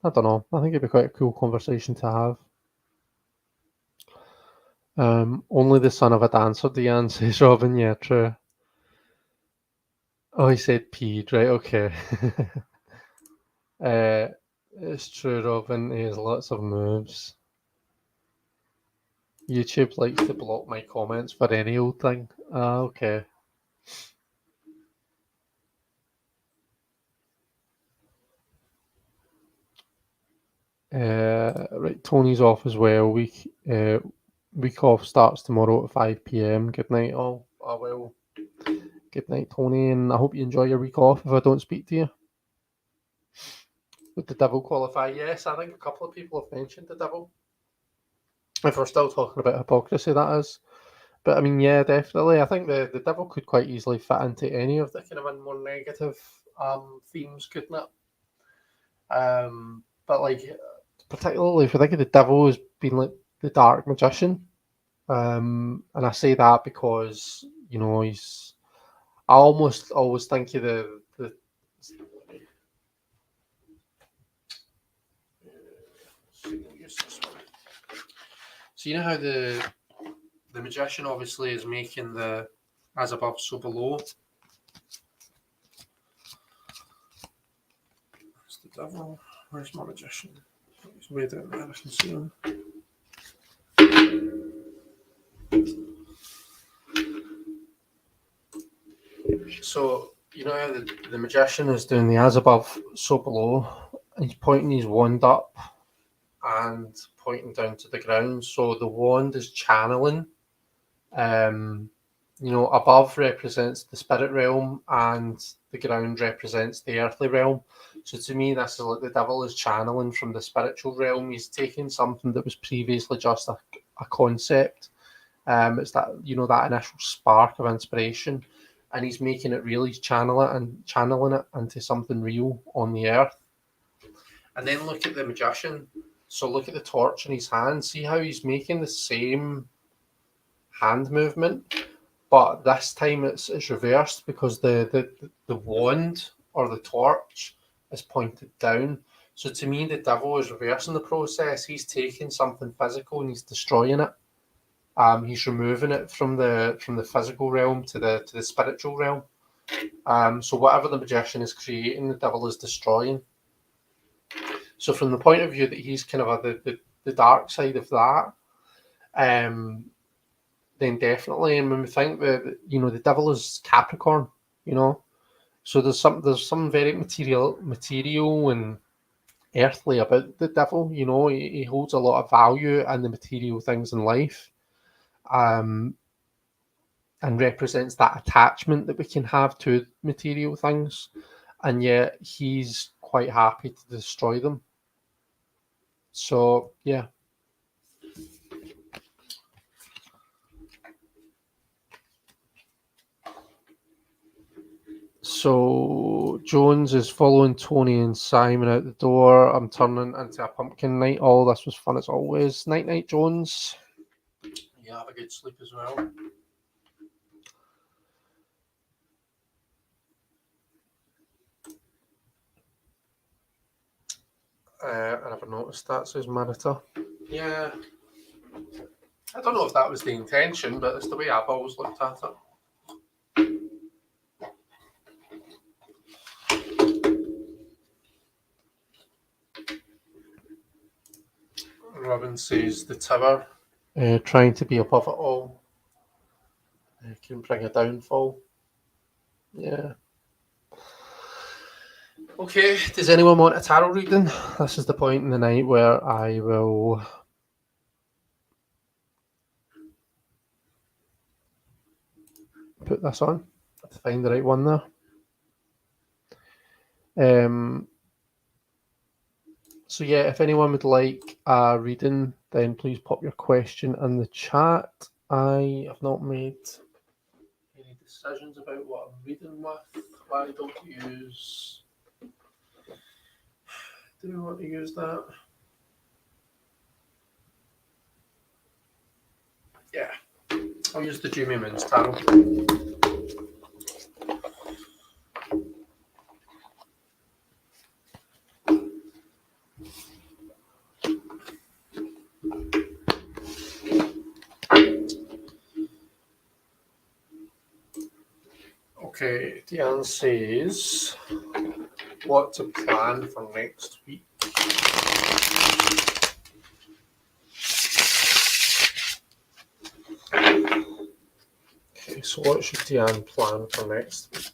I don't know. I think it'd be quite a cool conversation to have. Only the son of a dancer, Deanne, says Robin. Yeah, true. Oh, he said peed, right? Okay. It's true, Robin. He has lots of moves. YouTube likes to block my comments for any old thing. Okay. Right, Tony's off as well. Week off starts tomorrow at 5 p.m. Good night, all. Oh, well. Good night, Tony, and I hope you enjoy your week off if I don't speak to you. Would the devil qualify? Yes, I think a couple of people have mentioned the devil. If we're still talking about hypocrisy, that is. But I mean, yeah, definitely. I think the devil could quite easily fit into any of the kind of more negative themes, couldn't it? But like, particularly if you think of the devil as being like the dark magician, and I say that because he's. I almost always think of the. So you know how the magician obviously is making the as above so below. That's the devil. Where's my magician? He's way down there. I can see him. So you know how the magician is doing the as above so below. He's pointing his wand up and pointing down to the ground. So the wand is channeling. Above represents the spirit realm and the ground represents the earthly realm. So to me, this is like the devil is channeling from the spiritual realm. He's taking something that was previously just a concept. It's that that initial spark of inspiration, and he's making it real. He's channeling it into something real on the earth. And then look at the magician. So look at the torch in his hand. See how he's making the same hand movement, but this time it's reversed because the wand or the torch is pointed down. So to me, the devil is reversing the process. He's taking something physical and he's destroying it. He's removing it from the physical realm to the spiritual realm. So whatever the magician is creating, the devil is destroying. So from the point of view that he's kind of the dark side of that, then definitely. And when we think that the devil is Capricorn, So there's some very material and earthly about the devil. You know, he holds a lot of value in the material things in life, and represents that attachment that we can have to material things, and yet he's quite happy to destroy them. So yeah. So Jones is following Tony and Simon out the door. I'm turning into a pumpkin night. All this was fun as always. Night night, Jones. Yeah, have a good sleep as well. I never noticed that, says Marita. Yeah. I don't know if that was the intention, but it's the way I've always looked at it. Robin says the tower, trying to be above it all, can bring a downfall. Yeah. Okay, does anyone want a tarot reading? This is the point in the night where I will put this on to find the right one there. So yeah, if anyone would like a reading, then please pop your question in the chat. I have not made any decisions about what I'm reading with. Why don't use... Do we want to use that? Yeah, I'll use the Jimmy Moon's tarot. Okay, Diane says, what to plan for next week? Okay, so what should Diane plan for next week?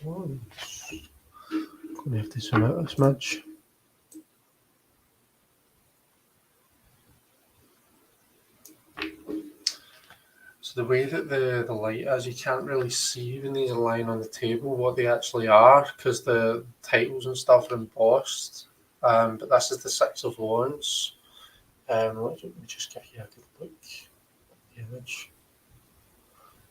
I'm going to have to zoom out this much. So the way that the light is, you can't really see when these are lying on the table what they actually are, because the titles and stuff are embossed. But this is the Six of Wands. Let me just give you a good look at the image.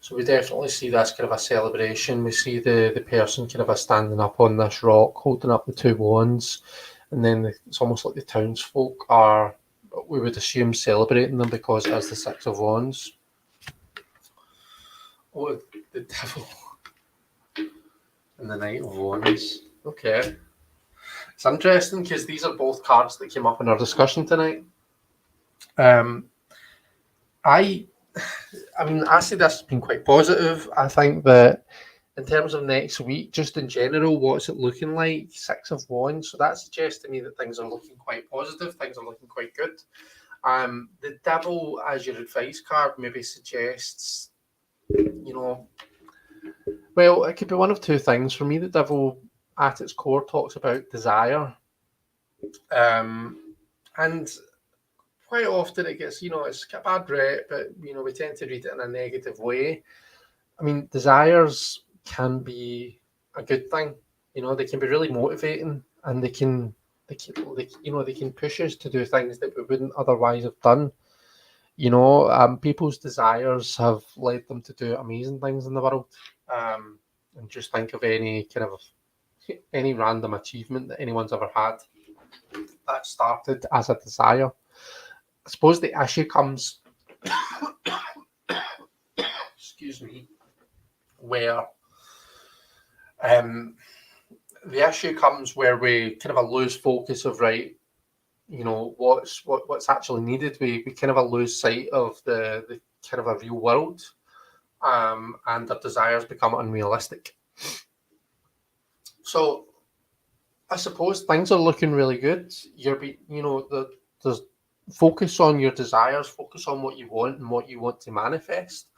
So we definitely see this kind of a celebration. We see the person kind of standing up on this rock, holding up the two wands, and then it's almost like the townsfolk are, we would assume, celebrating them because it is the Six of Wands. Oh, the Devil and the Knight of Wands. Okay. It's interesting because these are both cards that came up in our discussion tonight. I mean, I see this has been quite positive. I think that in terms of next week, just in general, what's it looking like? Six of Wands. So that suggests to me that things are looking quite positive. Things are looking quite good. The Devil as your advice card maybe suggests, you know, well, it could be one of two things. For me, the Devil at its core talks about desire. And quite often it gets, it's got a bad rep, but, we tend to read it in a negative way. I mean, desires can be a good thing. They can be really motivating, and they can push us to do things that we wouldn't otherwise have done. People's desires have led them to do amazing things in the world. And just think of any random achievement that anyone's ever had that started as a desire. I suppose the issue comes, excuse me, where the issue comes where we kind of lose focus of, right, you know, what's actually needed. We kind of lose sight of the kind of a real world, and their desires become unrealistic. So I suppose things are looking really good. There's focus on your desires, focus on what you want and what you want to manifest.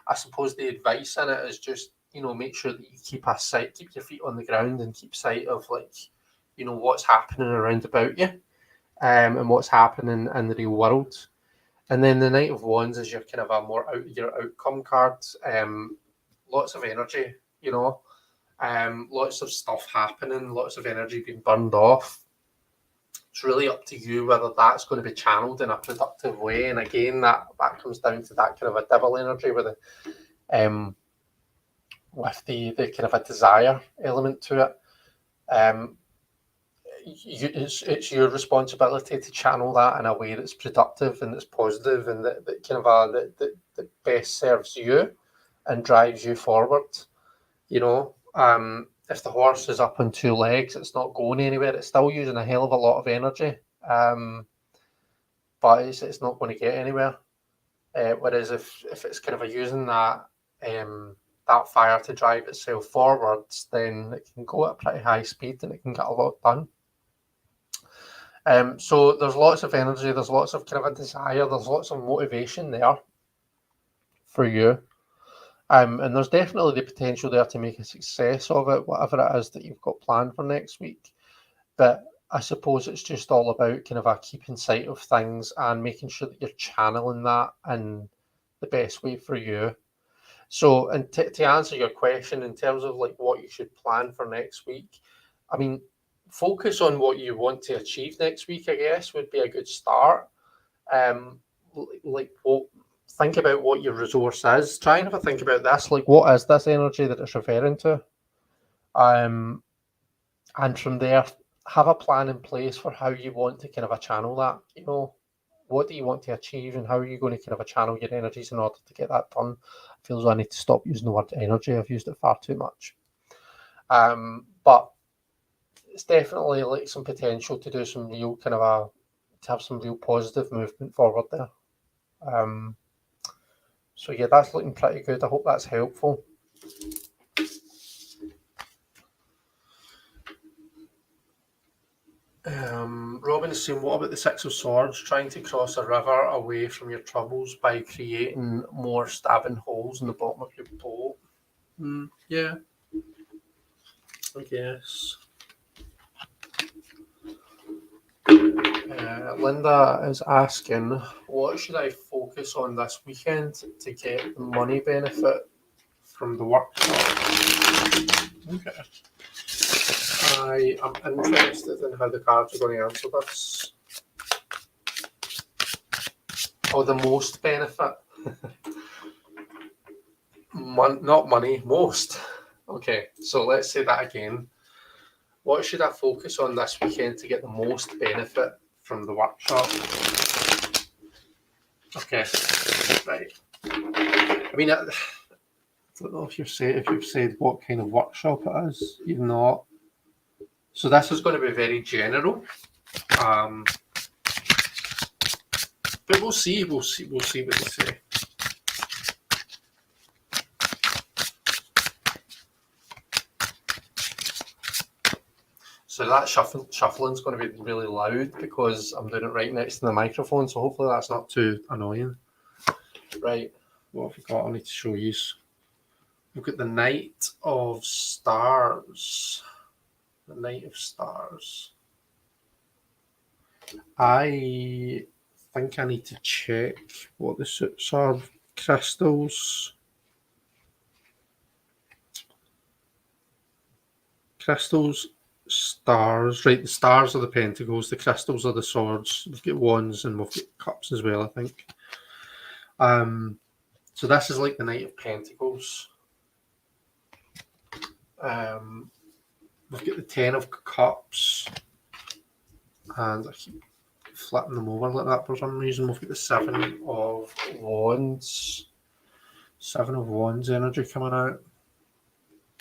I suppose the advice in it is just, make sure that you keep your feet on the ground and keep sight of what's happening around about you, and what's happening in the real world. And then the Knight of Wands is your kind of a more your outcome card. Lots of energy, lots of stuff happening, lots of energy being burned off. It's really up to you whether that's going to be channeled in a productive way. And again, that comes down to that kind of a devil energy with the kind of a desire element to it. It's your responsibility to channel that in a way that's productive and that's positive and that kind of that best serves you and drives you forward. If the horse is up on two legs, it's not going anywhere. It's still using a hell of a lot of energy, but it's not going to get anywhere. Whereas if it's kind of using that that fire to drive itself forwards, then it can go at a pretty high speed and it can get a lot done. So there's lots of energy, there's lots of kind of a desire, there's lots of motivation there for you. And there's definitely the potential there to make a success of it, whatever it is that you've got planned for next week. But I suppose it's just all about kind of a keeping sight of things and making sure that you're channeling that in the best way for you. So, and to answer your question in terms of like what you should plan for next week, I mean, focus on what you want to achieve next week, I guess, would be a good start. Think about what your resource is. Try and have a think about this. Like, what is this energy that it's referring to? And from there, have a plan in place for how you want to kind of channel that. What do you want to achieve and how are you going to kind of channel your energies in order to get that done? I feel as though I need to stop using the word energy. I've used it far too much. But it's definitely like some potential to do some real kind of to have some real positive movement forward there. So yeah, that's looking pretty good. I hope that's helpful. Robin is saying, what about the Six of Swords? Trying to cross a river away from your troubles by creating more stabbing holes in the bottom of your boat. Yeah, I guess. Linda is asking, what should I focus on this weekend to get the money benefit from the workshop? Okay. I am interested in how the cards are going to answer this. Oh, the most benefit. Not money, most. Okay, so let's say that again. What should I focus on this weekend to get the most benefit from the workshop? Okay, right. I mean, I don't know if you've said what kind of workshop it is. You've not. So this is going to be very general. But we'll see what they say. So that shuffling is going to be really loud because I'm doing it right next to the microphone. So hopefully that's not too annoying. Right, what have we got? I need to show you. We've got the Knight of Stars. The Knight of Stars. I think I need to check what the suits are. Crystals, stars. Right, the stars are the pentacles, the crystals are the swords. We've got wands and we've got cups as well, I think. So this is like the Knight of Pentacles. We've got the Ten of Cups, and I keep flipping them over like that for some reason. We've got the Seven of Wands. Seven of Wands energy coming out.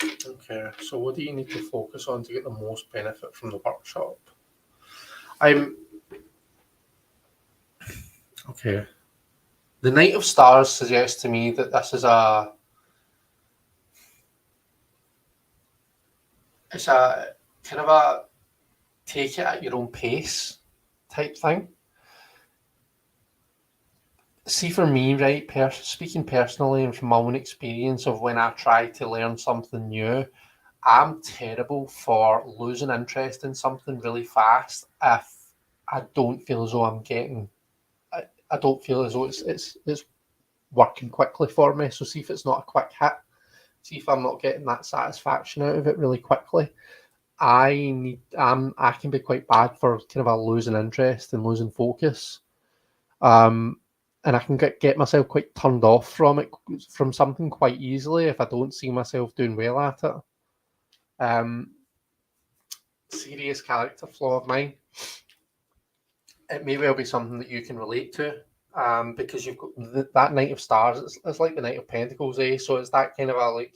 Okay, so what do you need to focus on to get the most benefit from the workshop? Okay. The Knight of Stars suggests to me that this is it's a kind of a take it at your own pace type thing. See, for me, right, speaking personally and from my own experience of when I try to learn something new, I'm terrible for losing interest in something really fast if I don't feel as though I don't feel as though it's working quickly for me. So see if it's not a quick hit, see if I'm not getting that satisfaction out of it really quickly. I can be quite bad for kind of a losing interest and losing focus. Um, and I can get myself quite turned off from something quite easily if I don't see myself doing well at it. Serious character flaw of mine. It may well be something that you can relate to, because you've got that Knight of Stars. It's like the Knight of Pentacles, eh? So it's that kind of a like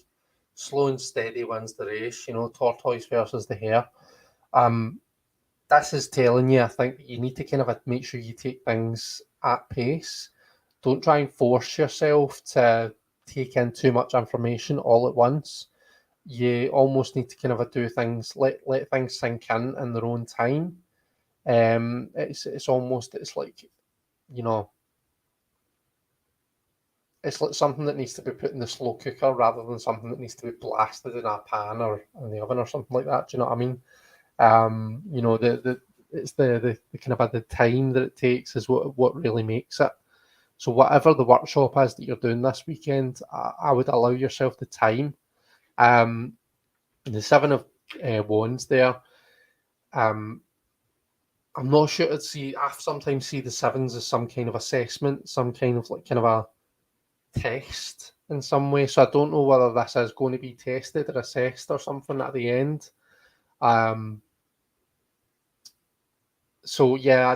slow and steady wins the race. You know, tortoise versus the hare. This is telling you, I think, that you need to kind of make sure you take things at pace. Don't try and force yourself to take in too much information all at once. You almost need to kind of do things, let things sink in their own time. It's like, you know, it's like something that needs to be put in the slow cooker rather than something that needs to be blasted in a pan or in the oven or something like that. Do you know what I mean? You know, it's the kind of the time that it takes is what really makes it. So whatever the workshop is that you're doing this weekend, I would allow yourself the time. The Seven of Wands there. I'm not sure. I sometimes see the sevens as some kind of assessment, some kind of like kind of a test in some way. So I don't know whether this is going to be tested or assessed or something at the end. So yeah,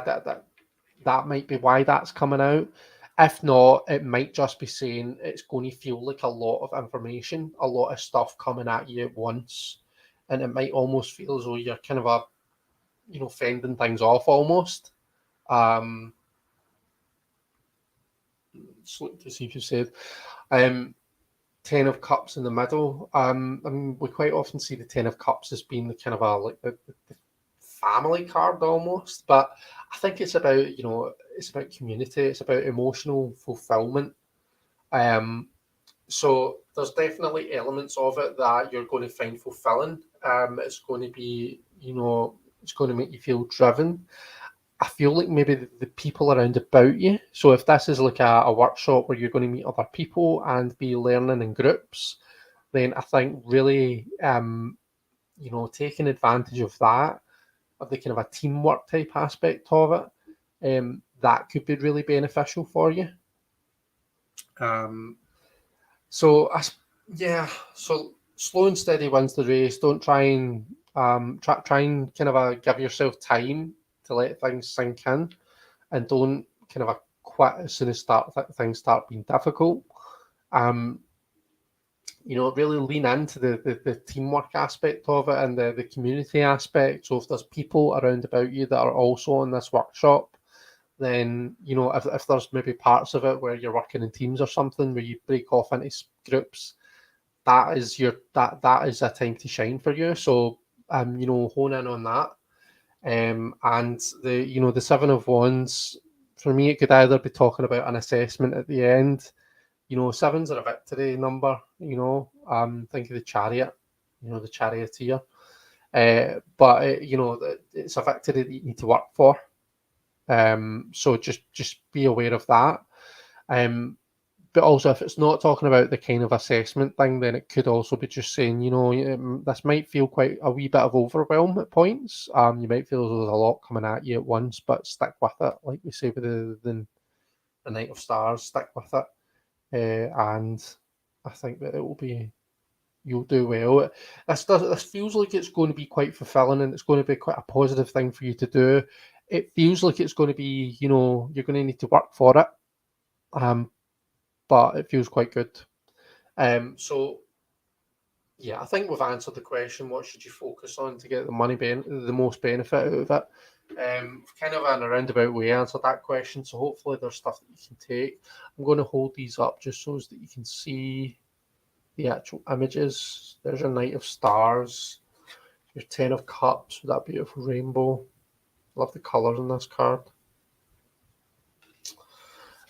that might be why that's coming out. If not, it might just be saying it's going to feel like a lot of information, a lot of stuff coming at you at once, and it might almost feel as though you're kind of fending things off almost. Just look to see if you said, 10 of Cups in the middle. I mean, we quite often see the 10 of Cups as being the kind of the family card almost, but I think it's about it's about community, it's about emotional fulfillment. So there's definitely elements of it that you're going to find fulfilling. It's going to be it's going to make you feel driven. I feel like maybe the people around about you. So if this is like a workshop where you're going to meet other people and be learning in groups, then I think really taking advantage of that, of the kind of a teamwork type aspect of it, that could be really beneficial for you. So slow and steady wins the race. Don't try and try and kind of give yourself time to let things sink in, and don't kind of quit as soon as things start being difficult. Really lean into the teamwork aspect of it and the community aspect. So if there's people around about you that are also in this workshop, then if there's maybe parts of it where you're working in teams or something where you break off into groups, that is a time to shine for you. So hone in on that. And the Seven of Wands, for me, it could either be talking about an assessment at the end. Sevens are a victory number. Think of the Chariot. The Charioteer. But it's a victory that you need to work for. So just be aware of that. But also, if it's not talking about the kind of assessment thing, then it could also be just saying, this might feel quite a wee bit of overwhelm at points. You might feel there's a lot coming at you at once, but stick with it. Like we say with the Knight of Stars, stick with it. And I think that you'll do well. This feels like it's going to be quite fulfilling, and it's going to be quite a positive thing for you to do. It feels like it's going to be, you're going to need to work for it. But it feels quite good. So yeah, I think we've answered the question. What should you focus on to get the most benefit out of it? Kind of in a roundabout way answered that question, so hopefully there's stuff that you can take. I'm going to hold these up just so that you can see the actual images. There's your Knight of Stars, your Ten of Cups with that beautiful rainbow. Love the colours in this card.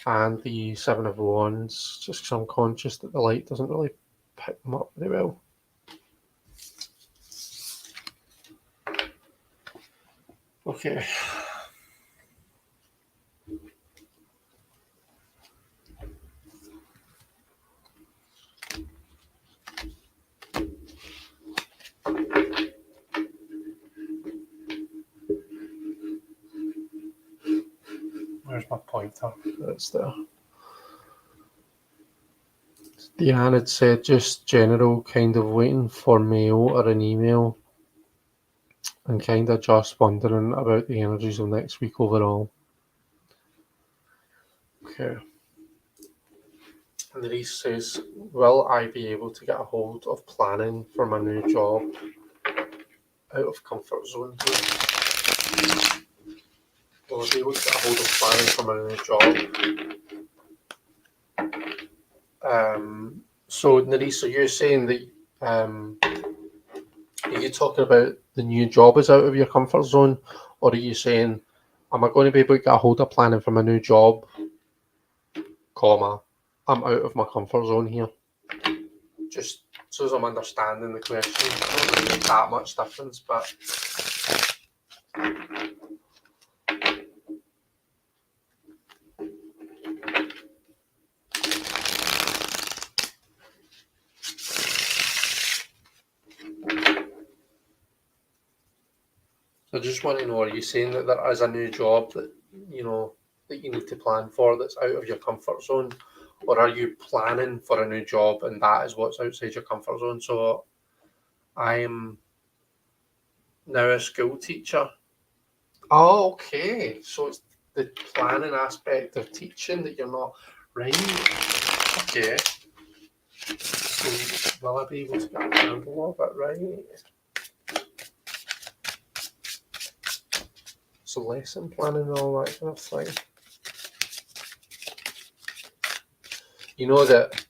And the Seven of Wands, just because I'm conscious that the light doesn't really pick them up very well. Okay. Where's my pointer? It's there. Deanne had said just general kind of waiting for mail or an email and kind of just wondering about the energies of next week overall. Okay. And Louise says, will I be able to get a hold of planning for my new job out of comfort zone? Will I be able to get a hold of planning for my new job? So Nerissa, so you're saying that are you talking about the new job is out of your comfort zone, or are you saying, am I going to be able to get a hold of planning for my new job, comma, I'm out of my comfort zone here? Just so as I'm understanding the question, it doesn't really make that much difference, but I just want to know, are you saying that there is a new job that that you need to plan for that's out of your comfort zone, or are you planning for a new job and that is what's outside your comfort zone? So I'm now a school teacher. Oh, okay. So it's the planning aspect of teaching that you're not right. Okay. So will I be able to get a handle of it, right? So lesson planning and all that kind of thing. You know that,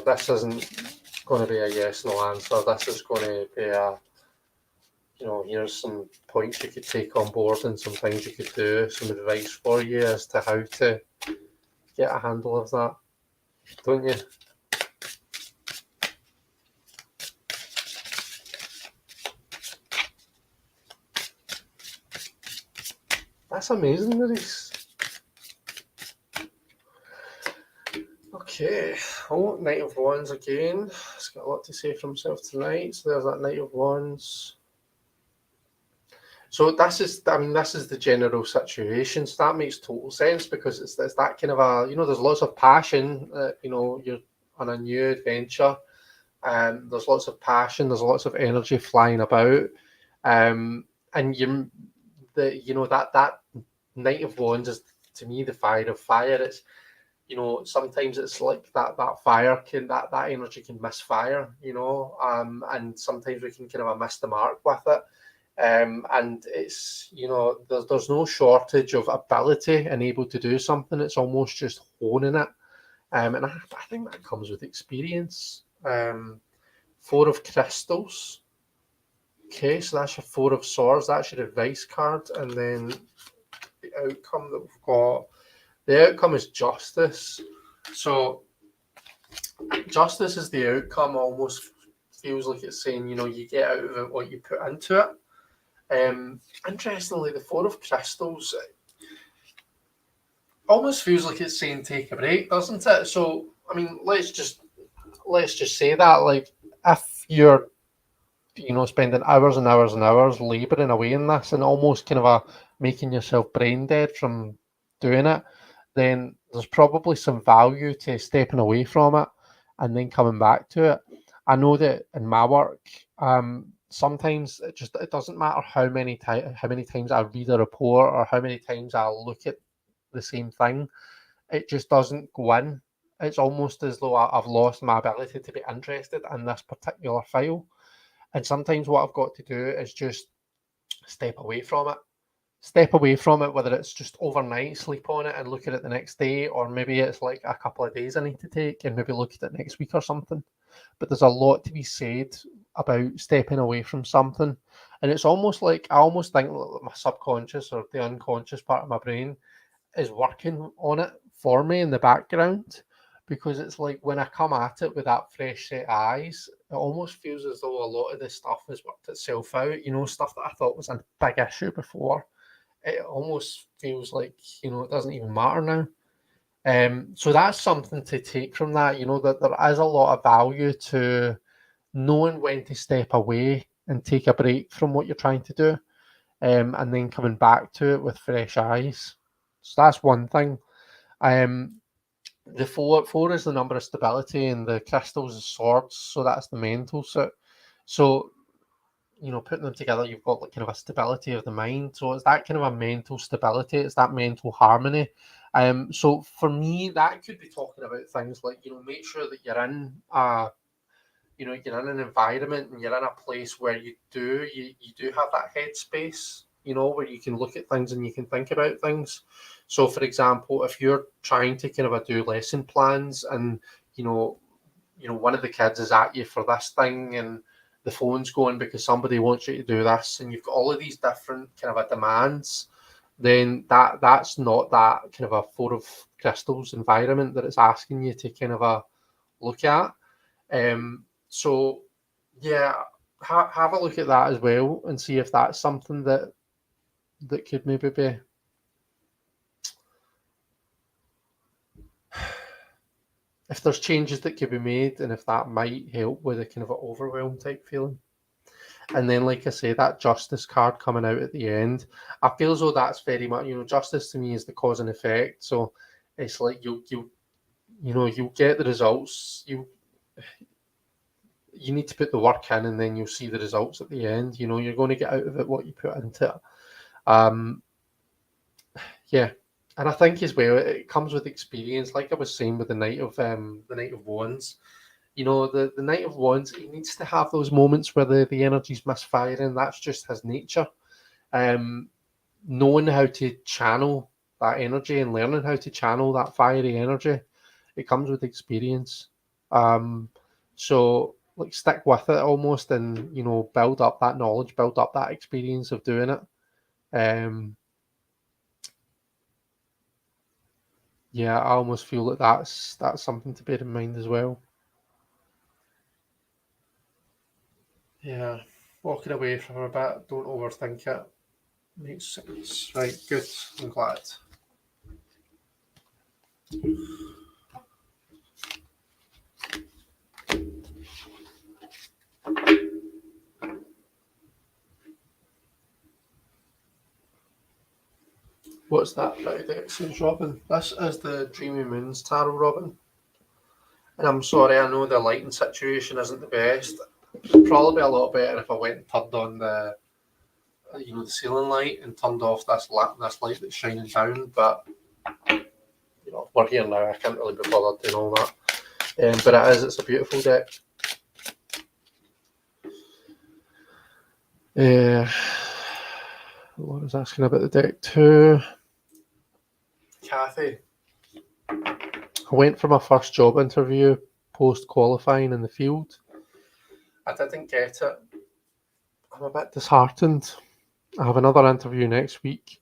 this isn't going to be a yes, no answer. This is going to be a, here's some points you could take on board and some things you could do, some advice for you as to how to get a handle of that, don't you? That's amazing, Maurice. Okay, Knight of Wands again. He's got a lot to say for himself tonight. So there's that Knight of Wands. So this is the general situation. So that makes total sense because it's that kind of a, there's lots of passion. You're on a new adventure, and there's lots of passion. There's lots of energy flying about, and that Knight of Wands is to me the fire of fire. It's sometimes it's like that fire that energy can misfire, and sometimes we can kind of miss the mark with it. And it's, there's no shortage of ability and able to do something. It's almost just honing it. And I think that comes with experience. Four of Crystals. Okay, so that's your Four of Swords. That's your advice card. And then the outcome that we've got. The outcome is Justice. So Justice is the outcome. Almost feels like it's saying, you get out of it what you put into it. Interestingly, the Four of Crystals almost feels like it's saying take a break, doesn't it? So, let's just say that, like, if you're, spending hours and hours and hours labouring away in this and almost kind of making yourself brain dead from doing it, then there's probably some value to stepping away from it and then coming back to it. I know that in my work, sometimes it doesn't matter how many times I read a report or how many times I look at the same thing, it just doesn't go in. It's almost as though I've lost my ability to be interested in this particular file. And sometimes what I've got to do is just step away from it. Step away from it, whether it's just overnight, sleep on it and look at it the next day, or maybe it's like a couple of days I need to take and maybe look at it next week or something. But there's a lot to be said about stepping away from something. And it's almost like I almost think that my subconscious or the unconscious part of my brain is working on it for me in the background, because it's like when I come at it with that fresh set of eyes, it almost feels as though a lot of this stuff has worked itself out. Stuff that I thought was a big issue before, it almost feels like it doesn't even matter now. So that's something to take from that. That there is a lot of value to knowing when to step away and take a break from what you're trying to do, and then coming back to it with fresh eyes. So that's one thing. The four is the number of stability, and the crystals is swords. So that's the mental set. So putting them together, you've got like kind of a stability of the mind. So it's that kind of a mental stability. It's that mental harmony. So for me, that could be talking about things like make sure that you're in you're in an environment and you're in a place where you do have that headspace. Where you can look at things and you can think about things. So, for example, if you're trying to kind of do lesson plans and one of the kids is at you for this thing and the phone's going because somebody wants you to do this, and you've got all of these different kind of demands, then that's not that kind of a four of crystals environment that it's asking you to kind of look at. So yeah, have a look at that as well and see if that's something that could maybe be if there's changes that could be made, and if that might help with a kind of an overwhelm type feeling. And then, like I say, that justice card coming out at the end, I feel as though that's very much, justice to me is the cause and effect. So it's like you'll get the results. You need to put the work in, and then you'll see the results at the end. You're going to get out of it what you put into it. Yeah, and I think as well it comes with experience. Like I was saying with the Knight of Wands, the Knight of Wands, he needs to have those moments where the energy's misfiring. That's just his nature. Knowing how to channel that energy and learning how to channel that fiery energy, it comes with experience. So like stick with it almost, and build up that knowledge, build up that experience of doing it. Yeah, I almost feel that that's something to bear in mind as well. Yeah, walking away from a bit, don't overthink it. Makes sense. Right, good. I'm glad. What's that bit of deck says, Robin? This is the Dreamy Moons Tarot, Robin. And I'm sorry, I know the lighting situation isn't the best. It'd probably be a lot better if I went and turned on the ceiling light and turned off this light that's shining down. But we're here now. I can't really be bothered doing all that. But it's a beautiful deck. What was asking about the deck too? Kathy, I went for my first job interview post-qualifying in the field. I didn't get it. I'm a bit disheartened. I have another interview next week.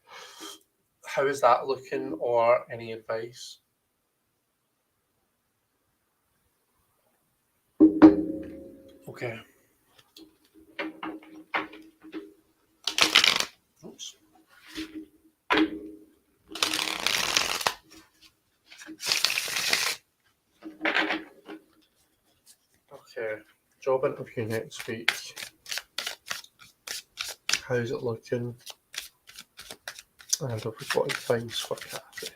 How is that looking, or any advice? Okay. Oops. Okay, job interview next week. How's it looking? And have we got advice for Kathy?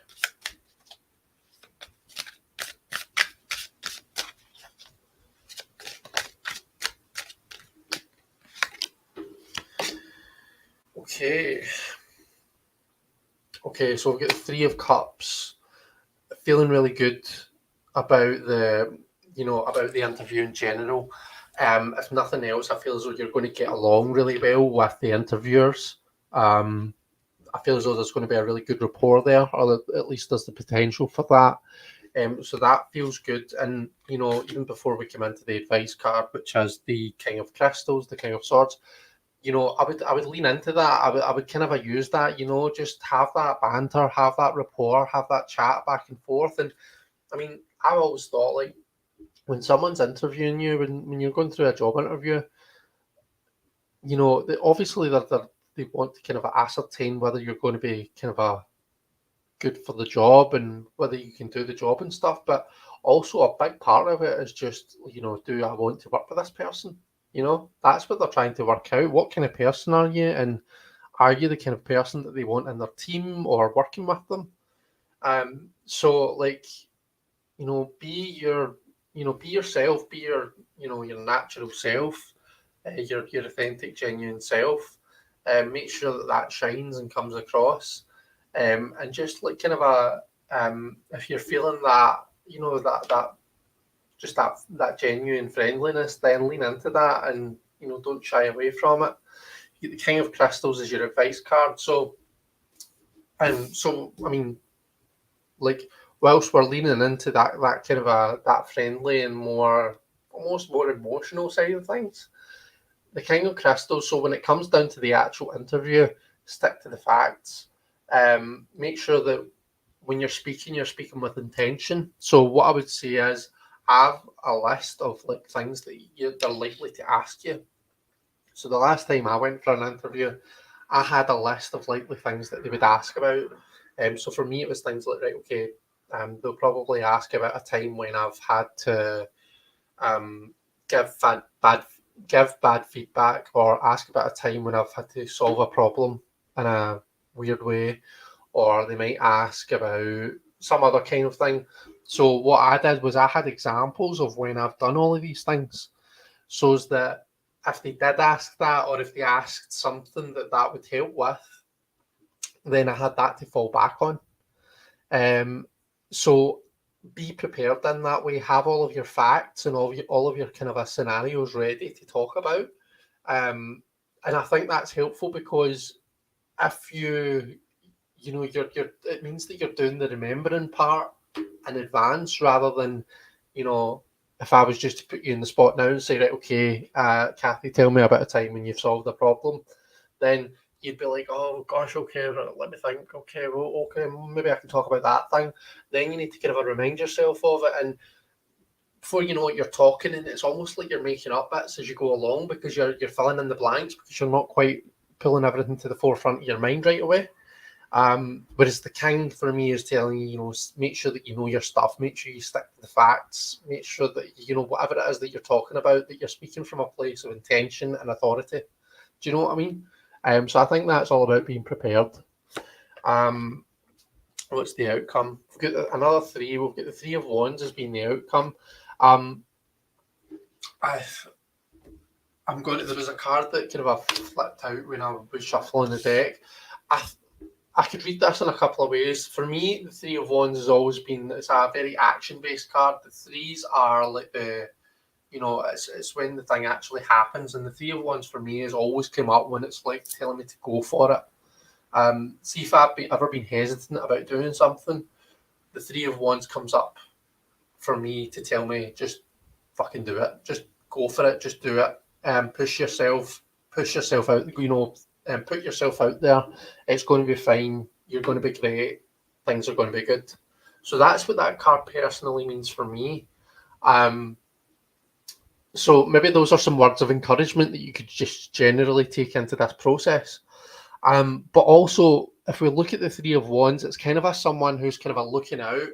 Okay, so we've got the Three of Cups. Feeling really good about the interview in general. If nothing else, I feel as though you're going to get along really well with the interviewers. I feel as though there's going to be a really good rapport there, or at least there's the potential for that. So that feels good. And, you know, even before we come into the advice card, which has the King of Crystals, the King of Swords, you know, I would lean into that. I would kind of use that, you know, just have that banter, have that rapport, have that chat back and forth. And I mean, I've always thought, like, when someone's interviewing you, when you're going through a job interview, you know, obviously they want to kind of ascertain whether you're going to be kind of a good for the job and whether you can do the job and stuff. But also a big part of it is just, you know, do I want to work with this person? You know, that's what they're trying to work out. What kind of person are you? And are you the kind of person that they want in their team or working with them? So like, you know, be yourself, be your, you know, your natural self, your authentic, genuine self. Make sure that that shines and comes across. And just like kind of if you're feeling that, you know, that just that genuine friendliness, then lean into that, and you know, don't shy away from it. The King of Crystals is your advice card. So I mean, like, whilst we're leaning into that kind of that friendly and more, almost more emotional side of things, the King of Crystals. So when it comes down to the actual interview, stick to the facts. Make sure that when you're speaking with intention. So what I would say is have a list of like things that they're likely to ask you. So the last time I went for an interview, I had a list of likely things that they would ask about. So for me, it was things like, right, okay, they'll probably ask about a time when I've had to um, give bad feedback, or ask about a time when I've had to solve a problem in a weird way, or they might ask about some other kind of thing. So what I did was I had examples of when I've done all of these things, so as that if they did ask that, or if they asked something that would help with, then I had that to fall back on. So be prepared in that way. Have all of your facts and all of your kind of scenarios ready to talk about. And I think that's helpful, because if you know, you're it means that you're doing the remembering part in advance, rather than, you know, if I was just to put you in the spot now and say, right, okay, Kathy, tell me about a time when you've solved a problem, then you'd be like, oh gosh, okay, let me think. Okay, well, okay, maybe I can talk about that thing. Then you need to kind of remind yourself of it, and before you know it, you're talking, and it's almost like you're making up bits as you go along, because you're filling in the blanks, because you're not quite pulling everything to the forefront of your mind right away. Whereas the King for me is telling you, you know, make sure that you know your stuff, make sure you stick to the facts, make sure that, you know, whatever it is that you're talking about, that you're speaking from a place of intention and authority. Do you know what I mean? So I think that's all about being prepared. What's the outcome? We've got another three. We've got the Three of Wands as being the outcome. I'm going to. There was a card that kind of flipped out when I was shuffling the deck. I could read this in a couple of ways. For me, the Three of Wands has always been, it's a very action-based card. The threes are like the, you know, it's when the thing actually happens. And the Three of Wands for me has always come up when it's like telling me to go for it. See if I've ever been hesitant about doing something, the Three of Wands comes up for me to tell me, just fucking do it. Just go for it. Just do it. Push yourself out, you know, and put yourself out there. It's going to be fine. You're going to be great. Things are going to be good. So that's what that card personally means for me. So maybe those are some words of encouragement that you could just generally take into this process. But also, if we look at the Three of Wands, it's kind of someone who's kind of looking out,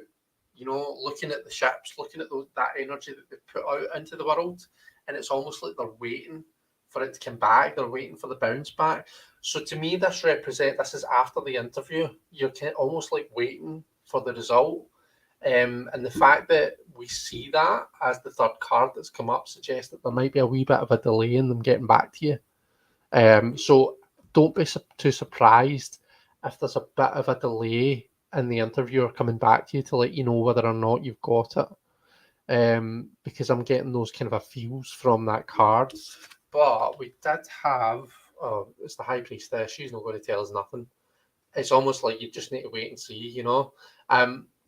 you know, looking at the ships, looking at that energy that they put out into the world, and it's almost like they're waiting for it to come back. They're waiting for the bounce back. So to me, this is after the interview. You're almost like waiting for the result. And the fact that we see that as the third card that's come up suggests that there might be a wee bit of a delay in them getting back to you. So don't be too surprised if there's a bit of a delay in the interviewer coming back to you to let you know whether or not you've got it. Because I'm getting those kind of feels from that card. But we did have oh, it's the High Priestess, she's not going to tell us nothing. It's almost like you just need to wait and see, you know.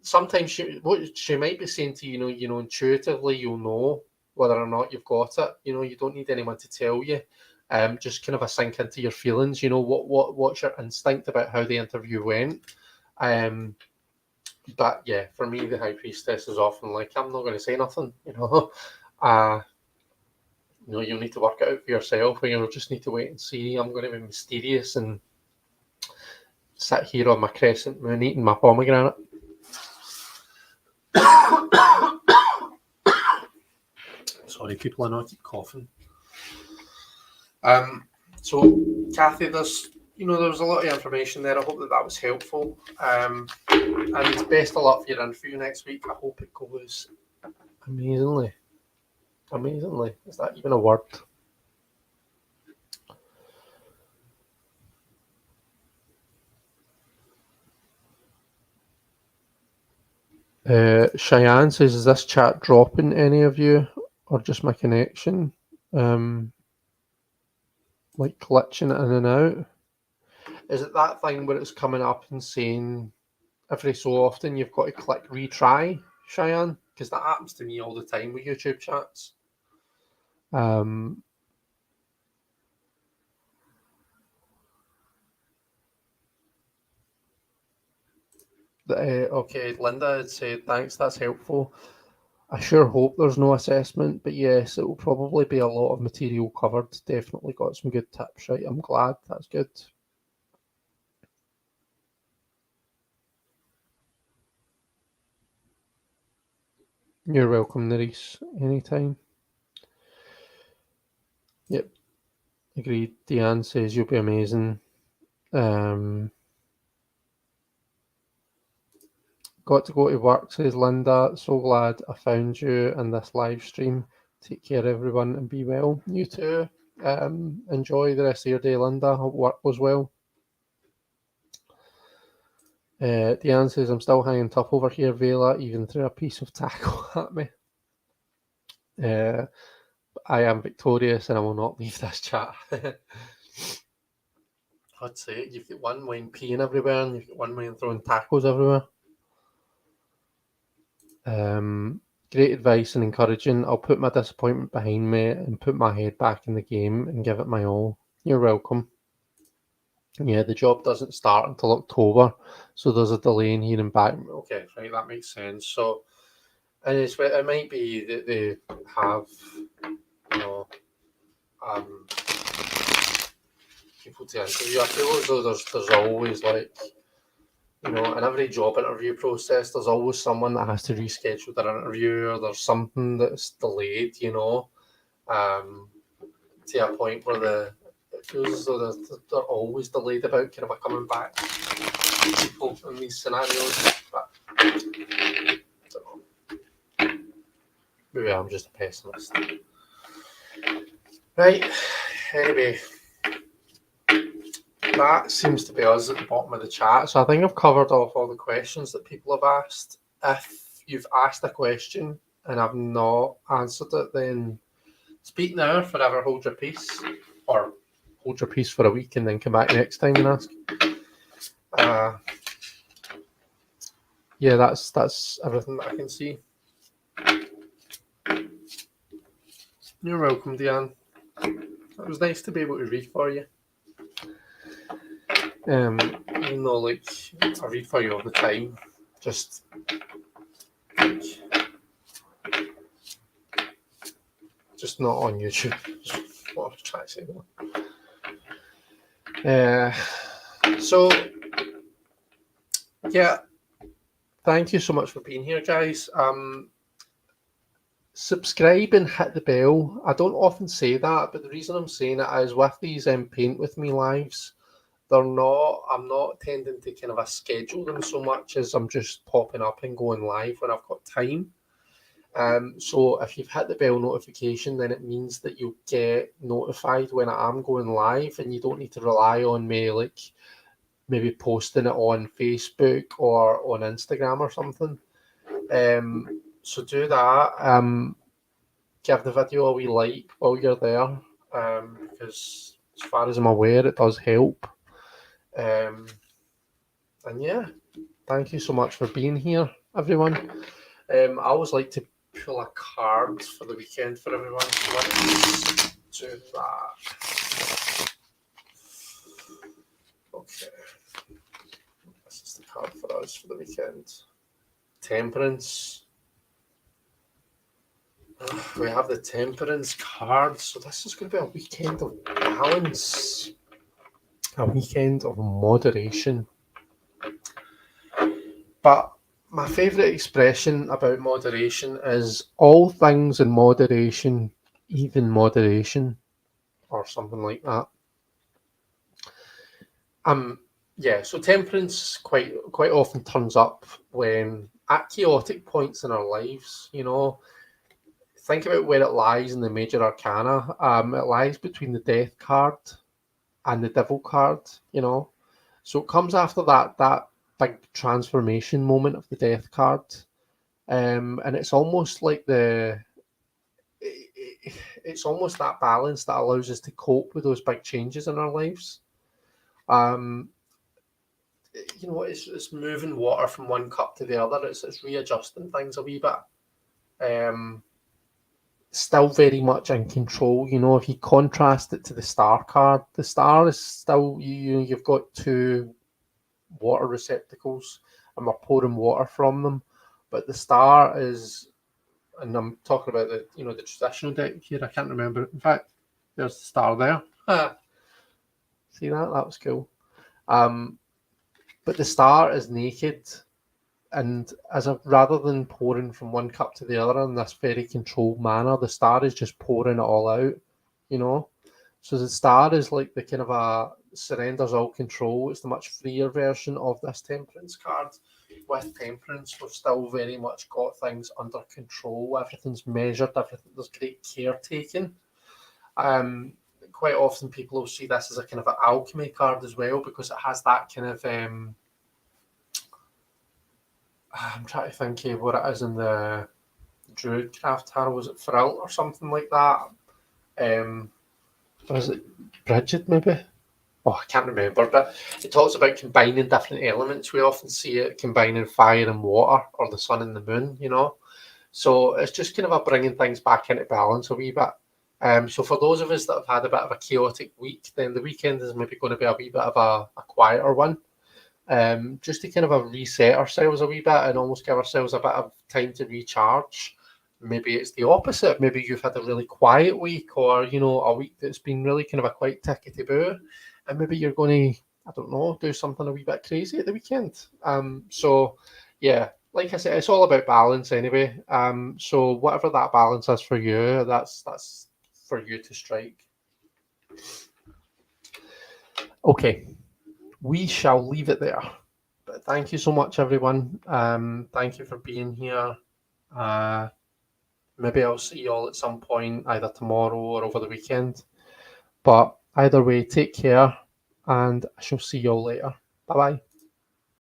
Sometimes what she might be saying to you, intuitively you'll know whether or not you've got it. You don't need anyone to tell you. Just kind of a sink into your feelings. What's your instinct about how the interview went. But yeah, for me, the High Priestess is often like, I'm not going to say nothing. You'll need to work it out for yourself, or you'll just need to wait and see. I'm going to be mysterious and sit here on my crescent moon eating my pomegranate. Sorry, people, I know I keep coughing. So, Kathy, there was a lot of information there. I hope that was helpful. And best of luck for your interview next week. I hope it goes amazingly. Amazingly. Is that even a word? Cheyenne says, is this chat dropping any of you or just my connection? Like glitching in and out? Is it that thing where it's coming up and saying every so often you've got to click retry, Cheyenne? Because that happens to me all the time with YouTube chats. Okay, Linda had said, thanks, that's helpful. I sure hope there's no assessment, but yes, it will probably be a lot of material covered. Definitely got some good tips, right? I'm glad, that's good. You're welcome, Nerys, anytime. Yep, agreed. Deanne says you'll be amazing. Got to go to work, says Linda. So glad I found you in this live stream. Take care, everyone, and be well. You too. Enjoy the rest of your day, Linda. Hope work goes well. Deanne says, I'm still hanging tough over here, Vela, even through a piece of tackle at me. I am victorious and I will not leave this chat. I'd say you've got one Wayne peeing everywhere and you've got one Wayne throwing tackles everywhere. Great advice and encouraging. I'll put my disappointment behind me and put my head back in the game and give it my all. You're welcome. Yeah, the job doesn't start until October, so there's a delay in hearing back. Okay, right, that makes sense. So, and it might be that they have, people to interview. I feel as though there's always like, in every job interview process, there's always someone that has to reschedule their interview, or there's something that's delayed, to a point where it feels as though they're always delayed about kind of coming back people in these scenarios. But I don't know. Maybe I'm just a pessimist. Right, anyway. That seems to be us at the bottom of the chat. So I think I've covered off all the questions that people have asked. If you've asked a question and I've not answered it, then speak now or forever hold your peace. Or hold your peace for a week and then come back next time and ask. Yeah, that's everything that I can see. You're welcome, Deanne. It was nice to be able to read for you. Even though, like, I read for you all the time, just not on YouTube. What I'm trying to say. So, yeah, thank you so much for being here, guys. Subscribe and hit the bell. I don't often say that, but the reason I'm saying it is with these Paint With Me lives, I'm not tending to kind of schedule them so much as I'm just popping up and going live when I've got time. So if you've hit the bell notification, then it means that you'll get notified when I'm going live, and you don't need to rely on me like maybe posting it on Facebook or on Instagram or something. So do that. Give the video a wee like while you're there, because as far as I'm aware, it does help. And yeah, thank you so much for being here, everyone. I always like to pull a card for the weekend for everyone. So let's do that. Okay. This is the card for us for the weekend. Temperance. We have the Temperance card, so this is going to be a weekend of balance, a weekend of moderation. But my favourite expression about moderation is all things in moderation, even moderation, or something like that. Yeah, so temperance quite often turns up when at chaotic points in our lives, you know. Think about where it lies in the major arcana. It lies between the Death card and the Devil card, you know. So it comes after that big transformation moment of the Death card. And it's almost like it's almost that balance that allows us to cope with those big changes in our lives. You know, it's moving water from one cup to the other. It's readjusting things a wee bit. Still very much in control. You know, if you contrast it to the Star card, the Star is still you've got two water receptacles, and we're pouring water from them. But the Star is, and I'm talking about the traditional deck here. I can't remember. In fact, there's the Star there. See that? That was cool. But the Star is naked, and rather than pouring from one cup to the other in this very controlled manner, the Star is just pouring it all out, you know. So the Star is like the kind of a surrenders all control. It's the much freer version of this Temperance card. With Temperance, we've still very much got things under control. Everything's measured. There's great caretaking. Quite often people will see this as a kind of an alchemy card as well, because it has that kind of I'm trying to think of what it is in the Druidcraft Tarot. Was it Thrill or something like that? Or is it Bridget maybe? Oh, I can't remember, but it talks about combining different elements. We often see it combining fire and water, or the sun and the moon, you know. So it's just kind of a bringing things back into balance a wee bit. So for those of us that have had a bit of a chaotic week, then the weekend is maybe going to be a wee bit of a quieter one. Just to kind of reset ourselves a wee bit and almost give ourselves a bit of time to recharge. Maybe it's the opposite. Maybe you've had a really quiet week, or a week that's been really kind of a quite tickety boo, and maybe you're going to, I don't know, do something a wee bit crazy at the weekend. So yeah, like I said, it's all about balance anyway. So whatever that balance is for you, that's for you to strike. Okay, we shall leave it there. But thank you so much, everyone. Thank you for being here. Maybe I'll see you all at some point, either tomorrow or over the weekend. But either way, take care, and I shall see you all later. Bye-bye.